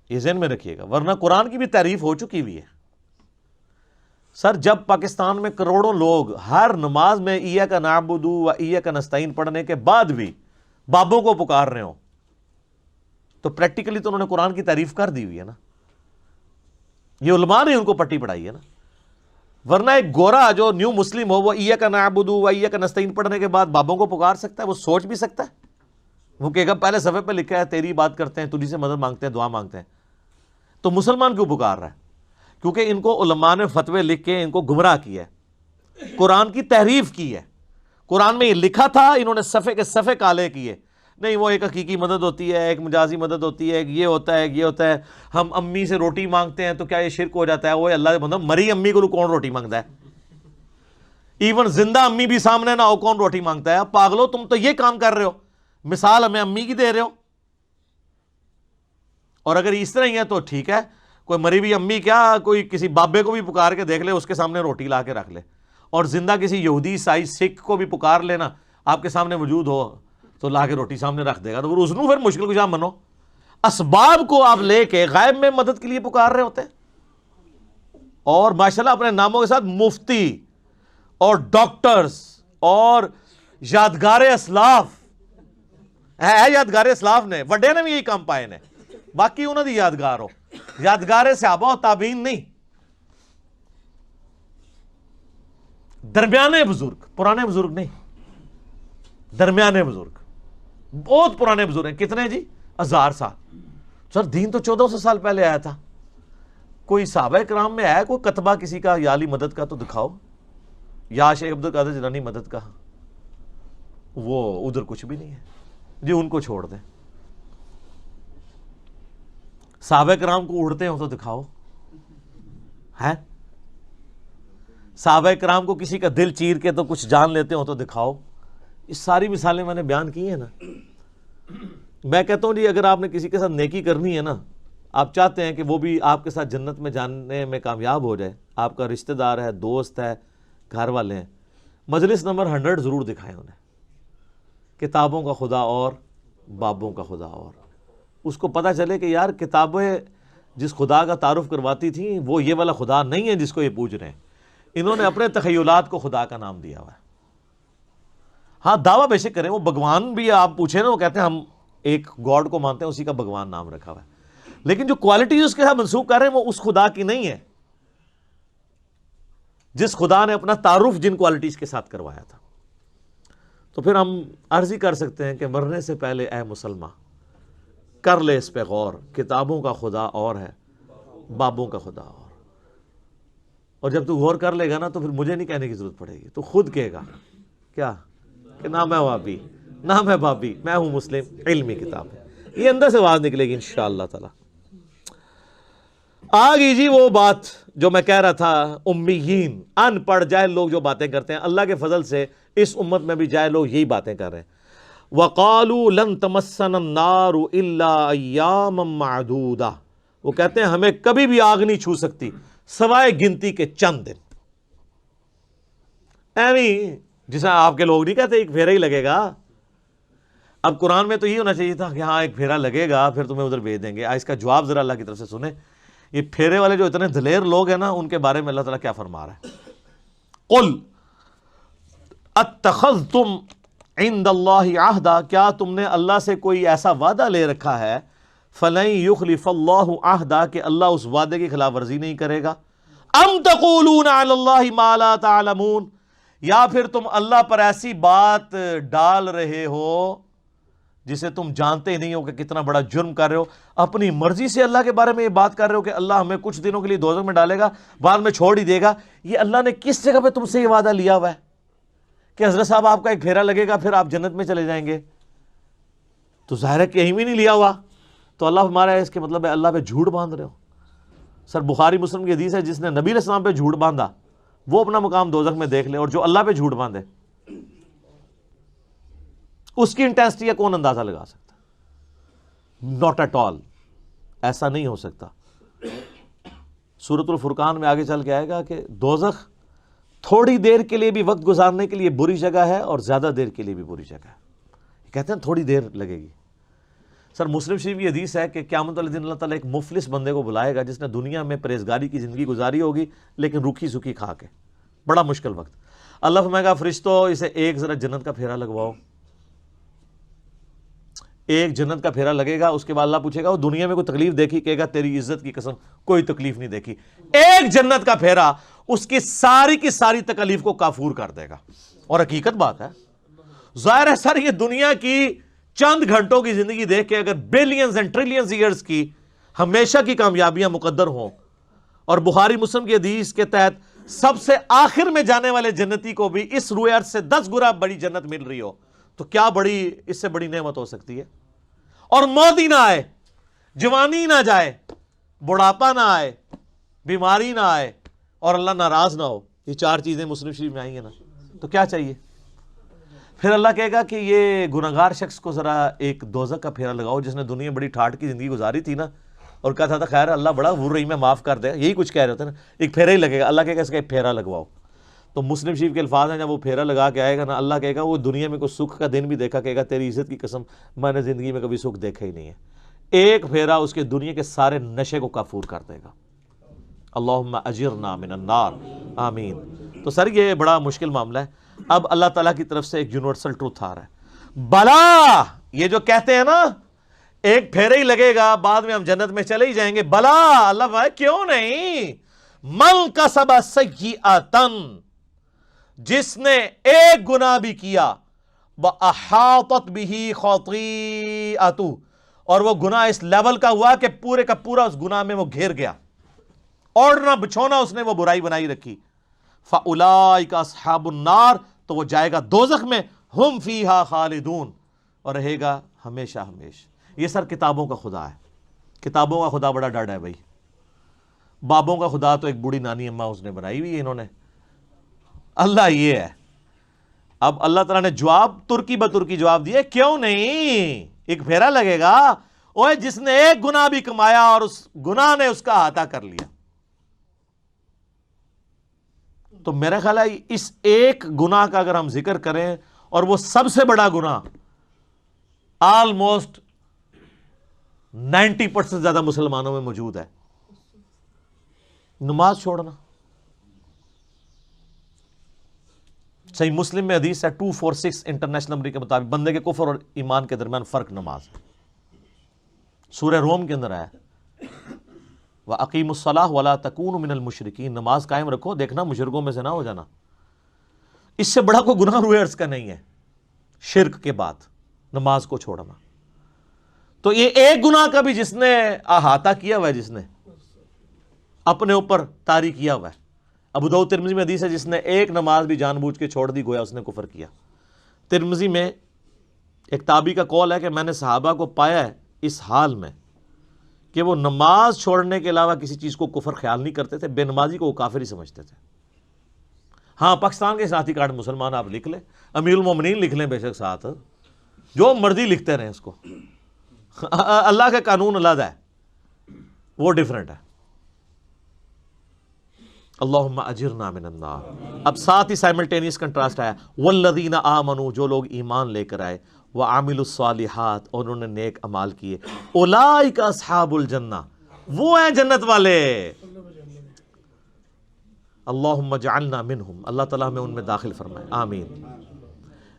Speaker 1: یہ ذہن میں رکھیے گا، ورنہ قرآن کی بھی تعریف ہو چکی ہوئی ہے۔ سر جب پاکستان میں کروڑوں لوگ ہر نماز میں ایاک نعبد و ایاک نستعین پڑھنے کے بعد بھی بابوں کو پکار رہے ہوں، تو پریکٹیکلی تو انہوں نے قرآن کی تعریف کر دی ہوئی ہے نا، یہ علماء نے ان کو پٹی پڑھائی ہے نا. ورنہ ایک گورا جو نیو مسلم ہو وہ ایاک نعبد و ایاک نستعین پڑھنے کے بعد بابوں کو پکار سکتا ہے؟ وہ سوچ بھی سکتا ہے؟ وہ کہے گا پہلے صفحے پہ لکھا ہے تیری بات کرتے ہیں، تجھی سے مدد مانگتے ہیں، دعا مانگتے ہیں. تو مسلمان کیوں پکار رہا ہے؟ کیونکہ ان کو علماء نے فتوے لکھ کے ان کو گمراہ کیا ہے، قرآن کی تحریف کی ہے. قرآن میں یہ لکھا تھا، انہوں نے صفحے کے صفحے کالے کیے. نہیں، وہ ایک حقیقی مدد ہوتی ہے، ایک مجازی مدد ہوتی ہے، ایک یہ ہوتا ہے، ایک یہ ہوتا ہے. ہم امی سے روٹی مانگتے ہیں تو کیا یہ شرک ہو جاتا ہے؟ وہ اللہ کے بندہ، مری امی کو کون روٹی مانگتا ہے؟ ایون زندہ امی بھی سامنے نہ ہو کون روٹی مانگتا ہے؟ پاگلو، تم تو یہ کام کر رہے ہو، مثال ہمیں امی کی دے رہے ہو. اور اگر اس طرح ہی ہے تو ٹھیک ہے، کوئی مری بھی امی کیا کوئی کسی بابے کو بھی پکار کے دیکھ لے، اس کے سامنے روٹی لا کے رکھ لے. اور زندہ کسی یہودی عیسائی سکھ کو بھی پکار لینا، آپ کے سامنے موجود ہو تو لا کے روٹی سامنے رکھ دے گا. تو اس پھر مشکل کشا منو. اسباب کو آپ لے کے غائب میں مدد کے لیے پکار رہے ہوتے ہیں. اور ماشاءاللہ اپنے ناموں کے ساتھ مفتی اور ڈاکٹرز اور یادگار اسلاف ہے. یادگار اسلاف نے وڈے نے بھی یہی کام پائے نے، باقی انہوں دی یادگار ہو، یادگار صحابہ و تابعین نہیں. درمیانے بزرگ، پرانے بزرگ نہیں، درمیانے بزرگ، بہت پرانے بزرگ ہیں. کتنے جی؟ 1000 سال. سر دین تو 1400 سال پہلے آیا تھا. کوئی صحابہ کرام میں آیا کوئی کتبہ کسی کا یا علی مدد کا تو دکھاؤ، یا شیخ عبد القادر جیلانی مدد کا. وہ ادھر کچھ بھی نہیں ہے جی، ان کو چھوڑ دیں. صحابہ کرام کو اڑتے ہو تو دکھاؤ ہے، صحابہ کرام کو کسی کا دل چیر کے تو کچھ جان لیتے ہو تو دکھاؤ. یہ ساری مثالیں میں نے بیان کی ہیں نا. میں کہتا ہوں جی اگر آپ نے کسی کے ساتھ نیکی کرنی ہے نا، آپ چاہتے ہیں کہ وہ بھی آپ کے ساتھ جنت میں جانے میں کامیاب ہو جائے، آپ کا رشتہ دار ہے، دوست ہے، گھر والے ہیں، مجلس نمبر 100 ضرور دکھائیں انہیں. کتابوں کا خدا اور بابوں کا خدا اور. اس کو پتہ چلے کہ یار کتابیں جس خدا کا تعارف کرواتی تھیں وہ یہ والا خدا نہیں ہے جس کو یہ پوج رہے ہیں. انہوں نے اپنے تخیلات کو خدا کا نام دیا ہوا ہے. ہاں دعویٰ بے شک کریں، وہ بھگوان بھی آپ پوچھیں نا، وہ کہتے ہیں ہم ایک گاڈ کو مانتے ہیں، اسی کا بھگوان نام رکھا ہوا ہے. لیکن جو کوالٹی اس کے ساتھ منسوخ کر رہے ہیں وہ اس خدا کی نہیں ہے جس خدا نے اپنا تعارف جن کوالٹیز کے ساتھ کروایا تھا. تو پھر ہم عرض ہی کر سکتے ہیں کہ مرنے سے پہلے اے مسلمان کر لے اس پہ غور، کتابوں کا خدا اور ہے، بابوں کا خدا اور جب تو غور کر لے گا نا تو پھر مجھے نہیں کہنے کی ضرورت پڑے گی، تو خود کہے گا کیا کہ نہ میں وابی نہ میں بابی، میں ہوں مسلم، علمی کتاب ہے. یہ اندر سے آواز نکلے گی انشاءاللہ تعالی. آگئی جی وہ بات جو میں کہہ رہا تھا، امیین، ان پڑھ جاہل لوگ جو باتیں کرتے ہیں. اللہ کے فضل سے اس امت میں بھی جاہل لوگ یہی باتیں کر رہے ہیں. وَقَالُوا لَن تَمَسَّنَا النَّارُ إِلَّا أَيَّامًا مَعْدُودَةً، وہ کہتے ہیں ہمیں کبھی بھی آگ نہیں چھو سکتی سوائے گنتی کے چند دن. ایویں جیسے آپ کے لوگ نہیں کہتے ایک پھیرا ہی لگے گا. اب قرآن میں تو یہ ہونا چاہیے تھا کہ ہاں ایک پھیرا لگے گا پھر تمہیں ادھر بھیج دیں گے. اس کا جواب ذرا اللہ کی طرف سے سنیں. یہ پھیرے والے جو اتنے دلیر لوگ ہیں نا، ان کے بارے میں اللہ تعالیٰ کیا فرما رہا ہے. قُلْ اتخذتم عند اللہ عہدا، کیا تم نے اللہ سے کوئی ایسا وعدہ لے رکھا ہے، فلن یخلف اللہ عہدا، کہ اللہ اس وعدے کی خلاف ورزی نہیں کرے گا. ام تقولون علی اللہ ما لا تعلمون، یا پھر تم اللہ پر ایسی بات ڈال رہے ہو جسے تم جانتے ہی نہیں ہو کہ کتنا بڑا جرم کر رہے ہو. اپنی مرضی سے اللہ کے بارے میں یہ بات کر رہے ہو کہ اللہ ہمیں کچھ دنوں کے لیے دوزخ میں ڈالے گا، بعد میں چھوڑ ہی دے گا. یہ اللہ نے کس جگہ پہ تم سے یہ وعدہ لیا ہوا ہے کہ حضرت صاحب آپ کا ایک پھیرا لگے گا پھر آپ جنت میں چلے جائیں گے؟ تو ظاہر ہے کہیں بھی نہیں لیا ہوا. تو اللہ ہمارا اس کے مطلب ہے اللہ پہ جھوٹ باندھ رہے ہو. سر بخاری مسلم کی حدیث ہے، جس نے نبی علیہ السلام پہ جھوٹ باندھا وہ اپنا مقام دوزخ میں دیکھ لے، اور جو اللہ پہ جھوٹ باندھے اس کی انٹینسٹی کا کون اندازہ لگا سکتا؟ ناٹ ایٹ آل، ایسا نہیں ہو سکتا. سورۃ الفرقان میں آگے چل کے آئے گا کہ دوزخ تھوڑی دیر کے لیے بھی وقت گزارنے کے لیے بری جگہ ہے اور زیادہ دیر کے لیے بھی بری جگہ ہے. کہتے ہیں تھوڑی دیر لگے گی. سر مسلم شریف کی حدیث ہے کہ قیامت والے دن اللہ تعالیٰ ایک مفلس بندے کو بلائے گا جس نے دنیا میں پرہیزگاری کی زندگی گزاری ہوگی لیکن روکھی سوکھی کھا کے، بڑا مشکل وقت. اللہ فرمائے گا فرشتوں اسے ایک ذرا جنت کا پھیرا لگواؤ، ایک جنت کا پھیرا لگے گا، اس کے بعد اللہ پوچھے گا وہ دنیا میں کوئی تکلیف دیکھی؟ کہے گا تیری عزت کی قسم کوئی تکلیف نہیں دیکھی۔ ایک جنت کا پھیرا اس کی ساری تکلیف کو کافور کر دے گا۔ اور حقیقت بات ہے، ظاہر ہے سر یہ دنیا کی چند گھنٹوں کی زندگی دیکھ کے اگر بلینز اینڈ ٹریلینز ایئرز کی ہمیشہ کی کامیابیاں مقدر ہوں، اور بخاری مسلم کی حدیث کے تحت سب سے آخر میں جانے والے جنتی کو بھی اس روئے ارض سے 10 گنا بڑی جنت مل رہی ہو، تو کیا بڑی اس سے بڑی نعمت ہو سکتی ہے؟ اور موت ہی نہ آئے، جوانی نہ جائے، بڑھاپا نہ آئے، بیماری نہ آئے، اور اللہ ناراض نہ ہو، یہ 4 چیزیں مسلم شریف میں آئی ہیں نا، تو کیا چاہیے؟ پھر اللہ کہے گا کہ یہ گناہگار شخص کو ذرا ایک دوزخ کا پھیرا لگاؤ، جس نے دنیا میں بڑی ٹھاٹ کی زندگی گزاری تھی نا، اور کہا تھا خیر اللہ بڑا غفور رحیم ہے، معاف کر دے، یہی کچھ کہہ رہے ہوتے ہیں نا، ایک پھیرا ہی لگے گا، اللہ کہے گا اس کا ایک پھیرا لگواؤ۔ تو مسلم شریف کے الفاظ ہیں، جب وہ پھیرا لگا کے آئے گا نا، اللہ کہے گا وہ دنیا میں کوئی سکھ کا دن بھی دیکھا، کہے گا تیری عزت کی قسم میں نے زندگی میں کبھی سکھ دیکھا ہی نہیں ہے۔ ایک پھیرا اس کے دنیا کے سارے نشے کو کافور کر دے گا۔ اللہم اجرنا من النار، آمین۔ تو سر یہ بڑا مشکل معاملہ ہے۔ اب اللہ تعالیٰ کی طرف سے ایک یونیورسل ٹروتھ آ رہا ہے، بلا یہ جو کہتے ہیں نا ایک پھیرا ہی لگے گا بعد میں ہم جنت میں چلے ہی جائیں گے، بلا اللہ بھائی کیوں نہیں، من کسب سیئۃً، جس نے ایک گناہ بھی کیا، وَأَحَاطَتْ بِهِ خَطِیئَتُهُ، اور وہ گناہ اس لیول کا ہوا کہ پورے کا پورا اس گناہ میں وہ گھیر گیا، اوڑھنا بچھونا اس نے وہ برائی بنائی رکھی، فَأُولَئِکَ أَصْحَابُ النَّارِ، تو وہ جائے گا دوزخ میں، ہم فیہا خالدون، اور رہے گا ہمیشہ ہمیشہ۔ یہ سر کتابوں کا خدا ہے، کتابوں کا خدا بڑا ڈاڈا ہے بھائی، بابوں کا خدا تو ایک بوڑھی نانی اماں اس نے بنائی ہوئی ہے انہوں نے، اللہ یہ ہے۔ اب اللہ تعالیٰ نے جواب ترکی بترکی جواب دیے، کیوں نہیں، ایک پھیرا لگے گا، اوہ جس نے ایک گناہ بھی کمایا اور اس گناہ نے اس کا احاطہ کر لیا۔ تو میرا خیال ہے اس ایک گناہ کا اگر ہم ذکر کریں، اور وہ سب سے بڑا گناہ آلموسٹ 90% زیادہ مسلمانوں میں موجود ہے، نماز چھوڑنا۔ صحیح مسلم میں حدیث ہے 246 انٹرنیشنل نمبر کے مطابق، بندے کے کفر اور ایمان کے درمیان فرق نماز ہے۔ سورہ روم کے اندر آیا وَأَقِیمُوا الصَّلَاةَ وَلَا تَکُونُوا مِنَ الْمُشْرِکِینَ، نماز قائم رکھو، دیکھنا مشرکوں میں سے نہ ہو جانا۔ اس سے بڑا کوئی گناہ روئے ارض کا نہیں ہے شرک کے بعد نماز کو چھوڑنا۔ تو یہ ایک گناہ کا بھی جس نے احاطہ کیا ہوا ہے، جس نے اپنے اوپر طاری کیا ہوا ہے، ابو داؤد ترمذی میں حدیث ہے جس نے ایک نماز بھی جان بوجھ کے چھوڑ دی گویا اس نے کفر کیا۔ ترمذی میں ایک تابعی کا قول ہے کہ میں نے صحابہ کو پایا ہے اس حال میں کہ وہ نماز چھوڑنے کے علاوہ کسی چیز کو کفر خیال نہیں کرتے تھے، بے نمازی کو وہ کافر ہی سمجھتے تھے۔ ہاں پاکستان کے ساتھی کارڈ مسلمان آپ لکھ لیں، امیر المومنین لکھ لیں بے شک ساتھ، جو مرضی لکھتے رہیں اس کو، اللہ کا قانون علیحدہ ہے، وہ ڈیفرنٹ ہے۔ اللہم اجرنا من النار۔ اب ساتھ ہی سائملٹینیس کنٹراسٹ آیا، والذین آمنوا، جو لوگ ایمان لے کر آئے، وعملوا الصالحات، اور انہوں نے نیک اعمال کیے، اولئک اصحاب الجنہ، وہ ہیں جنت والے۔ اللہم اجعلنا منہم، اللہ تعالیٰ ہمیں ان میں داخل فرمائے، آمین۔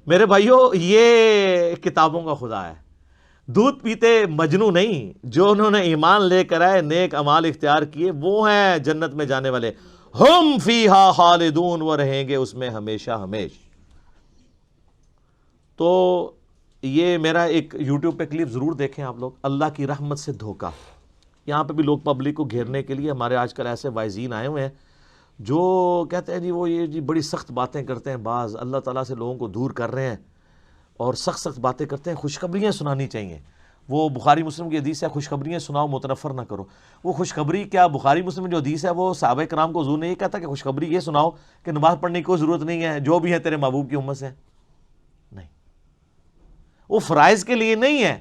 Speaker 1: میرے بھائیو یہ کتابوں کا خدا ہے، دودھ پیتے مجنو نہیں، جو انہوں نے ایمان لے کر آئے نیک اعمال اختیار کیے وہ ہیں جنت میں جانے والے، ہم فیہا خالدون، وہ رہیں گے اس میں ہمیشہ ہمیش۔ تو یہ میرا ایک یوٹیوب پہ کلپ ضرور دیکھیں آپ لوگ، اللہ کی رحمت سے دھوکہ۔ یہاں پہ بھی لوگ پبلک کو گھیرنے کے لیے ہمارے آج کل ایسے وائزین آئے ہوئے ہیں جو کہتے ہیں جی وہ یہ جی بڑی سخت باتیں کرتے ہیں، بعض اللہ تعالیٰ سے لوگوں کو دور کر رہے ہیں اور سخت باتیں کرتے ہیں، خوشخبریاں سنانی چاہیے۔ وہ بخاری مسلم کی حدیث ہے خوشخبریاں سناؤ متنفر نہ کرو۔ وہ خوشخبری کیا بخاری مسلم میں جو حدیث ہے وہ صحابہ کرام کو حضور نے یہ کہتا کہ خوشخبری یہ سناؤ کہ نماز پڑھنے کی کوئی ضرورت نہیں ہے، جو بھی ہے تیرے محبوب کی امت سے؟ نہیں، وہ فرائض کے لیے نہیں ہے،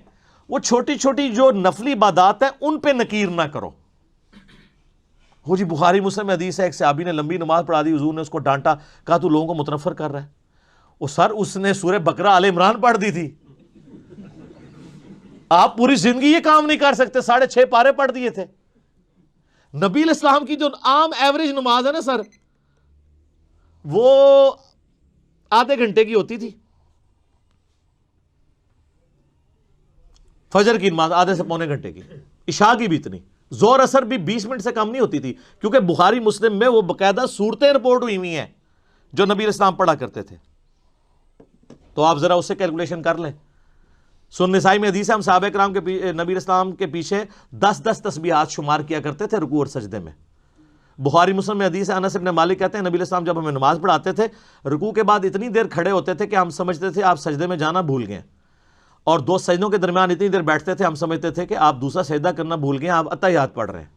Speaker 1: وہ چھوٹی چھوٹی جو نفلی عبادات ہیں ان پہ نکیر نہ کرو۔ وہ جی بخاری مسلم میں حدیث ہے ایک صحابی نے لمبی نماز پڑھا دی، حضور نے اس کو ڈانٹا، کہا تو لوگوں کو متنفر کر رہا ہے۔ وہ سر اس نے سورہ بقرہ آل عمران پڑھ دی تھی، آپ پوری زندگی یہ کام نہیں کر سکتے، 6.5 پارے پڑھ دیے تھے۔ نبی علیہ السلام کی جو عام ایوریج نماز ہے نا سر، وہ آدھے گھنٹے کی ہوتی تھی، فجر کی نماز آدھے سے پونے گھنٹے کی، عشاء کی بھی اتنی، زور اثر بھی 20 منٹ سے کم نہیں ہوتی تھی، کیونکہ بخاری مسلم میں وہ باقاعدہ صورتیں رپورٹ ہوئی ہوئی ہیں جو نبی علیہ السلام پڑھا کرتے تھے. تو آپ ذرا اس سے کیلکولیشن کر لیں. سنن نسائی میں حدیث ہے، ہم صحابہ کرام کے نبی علیہ السلام کے پیچھے 10 تسبیحات شمار کیا کرتے تھے رکوع اور سجدے میں. بخاری مسلم میں حدیث ہے، انس بن مالک کہتے ہیں نبی علیہ السلام جب ہمیں نماز پڑھاتے تھے رکوع کے بعد اتنی دیر کھڑے ہوتے تھے کہ ہم سمجھتے تھے آپ سجدے میں جانا بھول گئے، اور 2 سجدوں کے درمیان اتنی دیر بیٹھتے تھے ہم سمجھتے تھے کہ آپ دوسرا سجدہ کرنا بھول گئے، آپ اتحیات پڑھ رہے ہیں.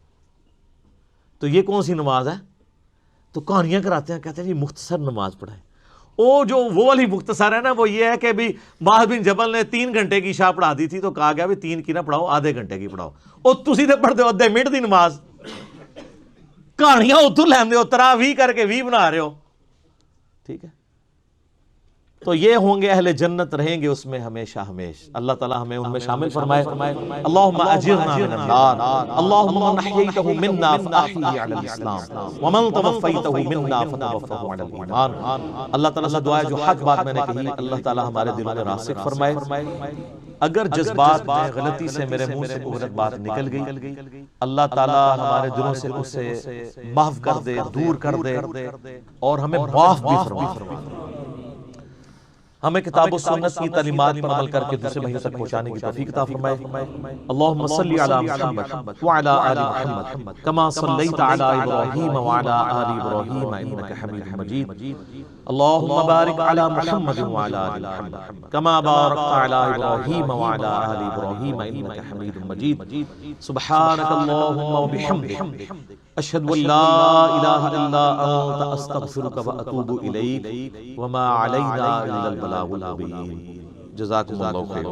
Speaker 1: تو یہ کون سی نماز ہے؟ تو کہانیاں کراتے ہیں، کہتے ہیں جی مختصر نماز پڑھائیں. وہ والی مختصر ہے نا، وہ یہ ہے کہ بھی معاذ بن جبل نے 3 گھنٹے کی عشاء پڑھا دی تھی تو کہا گیا بھی 3 کی نہ پڑھاؤ، آدھے گھنٹے کی پڑھاؤ. اور تسی تے پڑھتے ہو آدھے منٹ دی نماز، کہانیاں اتر لیندے ہو، تراویح کر کے 20 بنا رہے ہو. ٹھیک ہے، تو یہ ہوں گے اہل جنت، رہیں گے اس میں ہمیشہ ہمیشہ. اللہ تعالی ہمیں ان میں شامل فرمائے. اللہم اجرنا من النار، اللہم من احییتہ منا فاحیہ علی الاسلام ومن توفیتہ منا فتوفہ علی الایمان. اللہ تعالیٰ سے دعا ہے جو حق بات میں نے کہی اللہ تعالیٰ ہمارے دلوں میں راسخ فرمائے. اگر جذبات میں غلطی سے میرے منہ سے کوئی غلط بات نکل گئی، اللہ تعالیٰ ہمارے دلوں سے اسے محو کر دے، دور کر دے، اور ہمیں معاف بھی فرمائے. ہمیں کتاب و سنت کی تعلیمات پر عمل کر کے دوسرے بھائیوں تک پہنچانے کی توفیق عطا فرمائے. اللہم صلی علی محمد وعلی آل محمد کما صلیت علی ابراہیم وعلی آل ابراہیم انک حمید مجید. اللہم بارک علی محمد وعلی آل محمد کما بارکت علی ابراہیم وعلی آل ابراہیم انک حمید مجید. سبحانک اللہم وبحمدک اشہد ان لا الہ الا انت استغفرک واتوب الیک وما علینا الا البلاغ المبین. جزاکم اللہ خیر.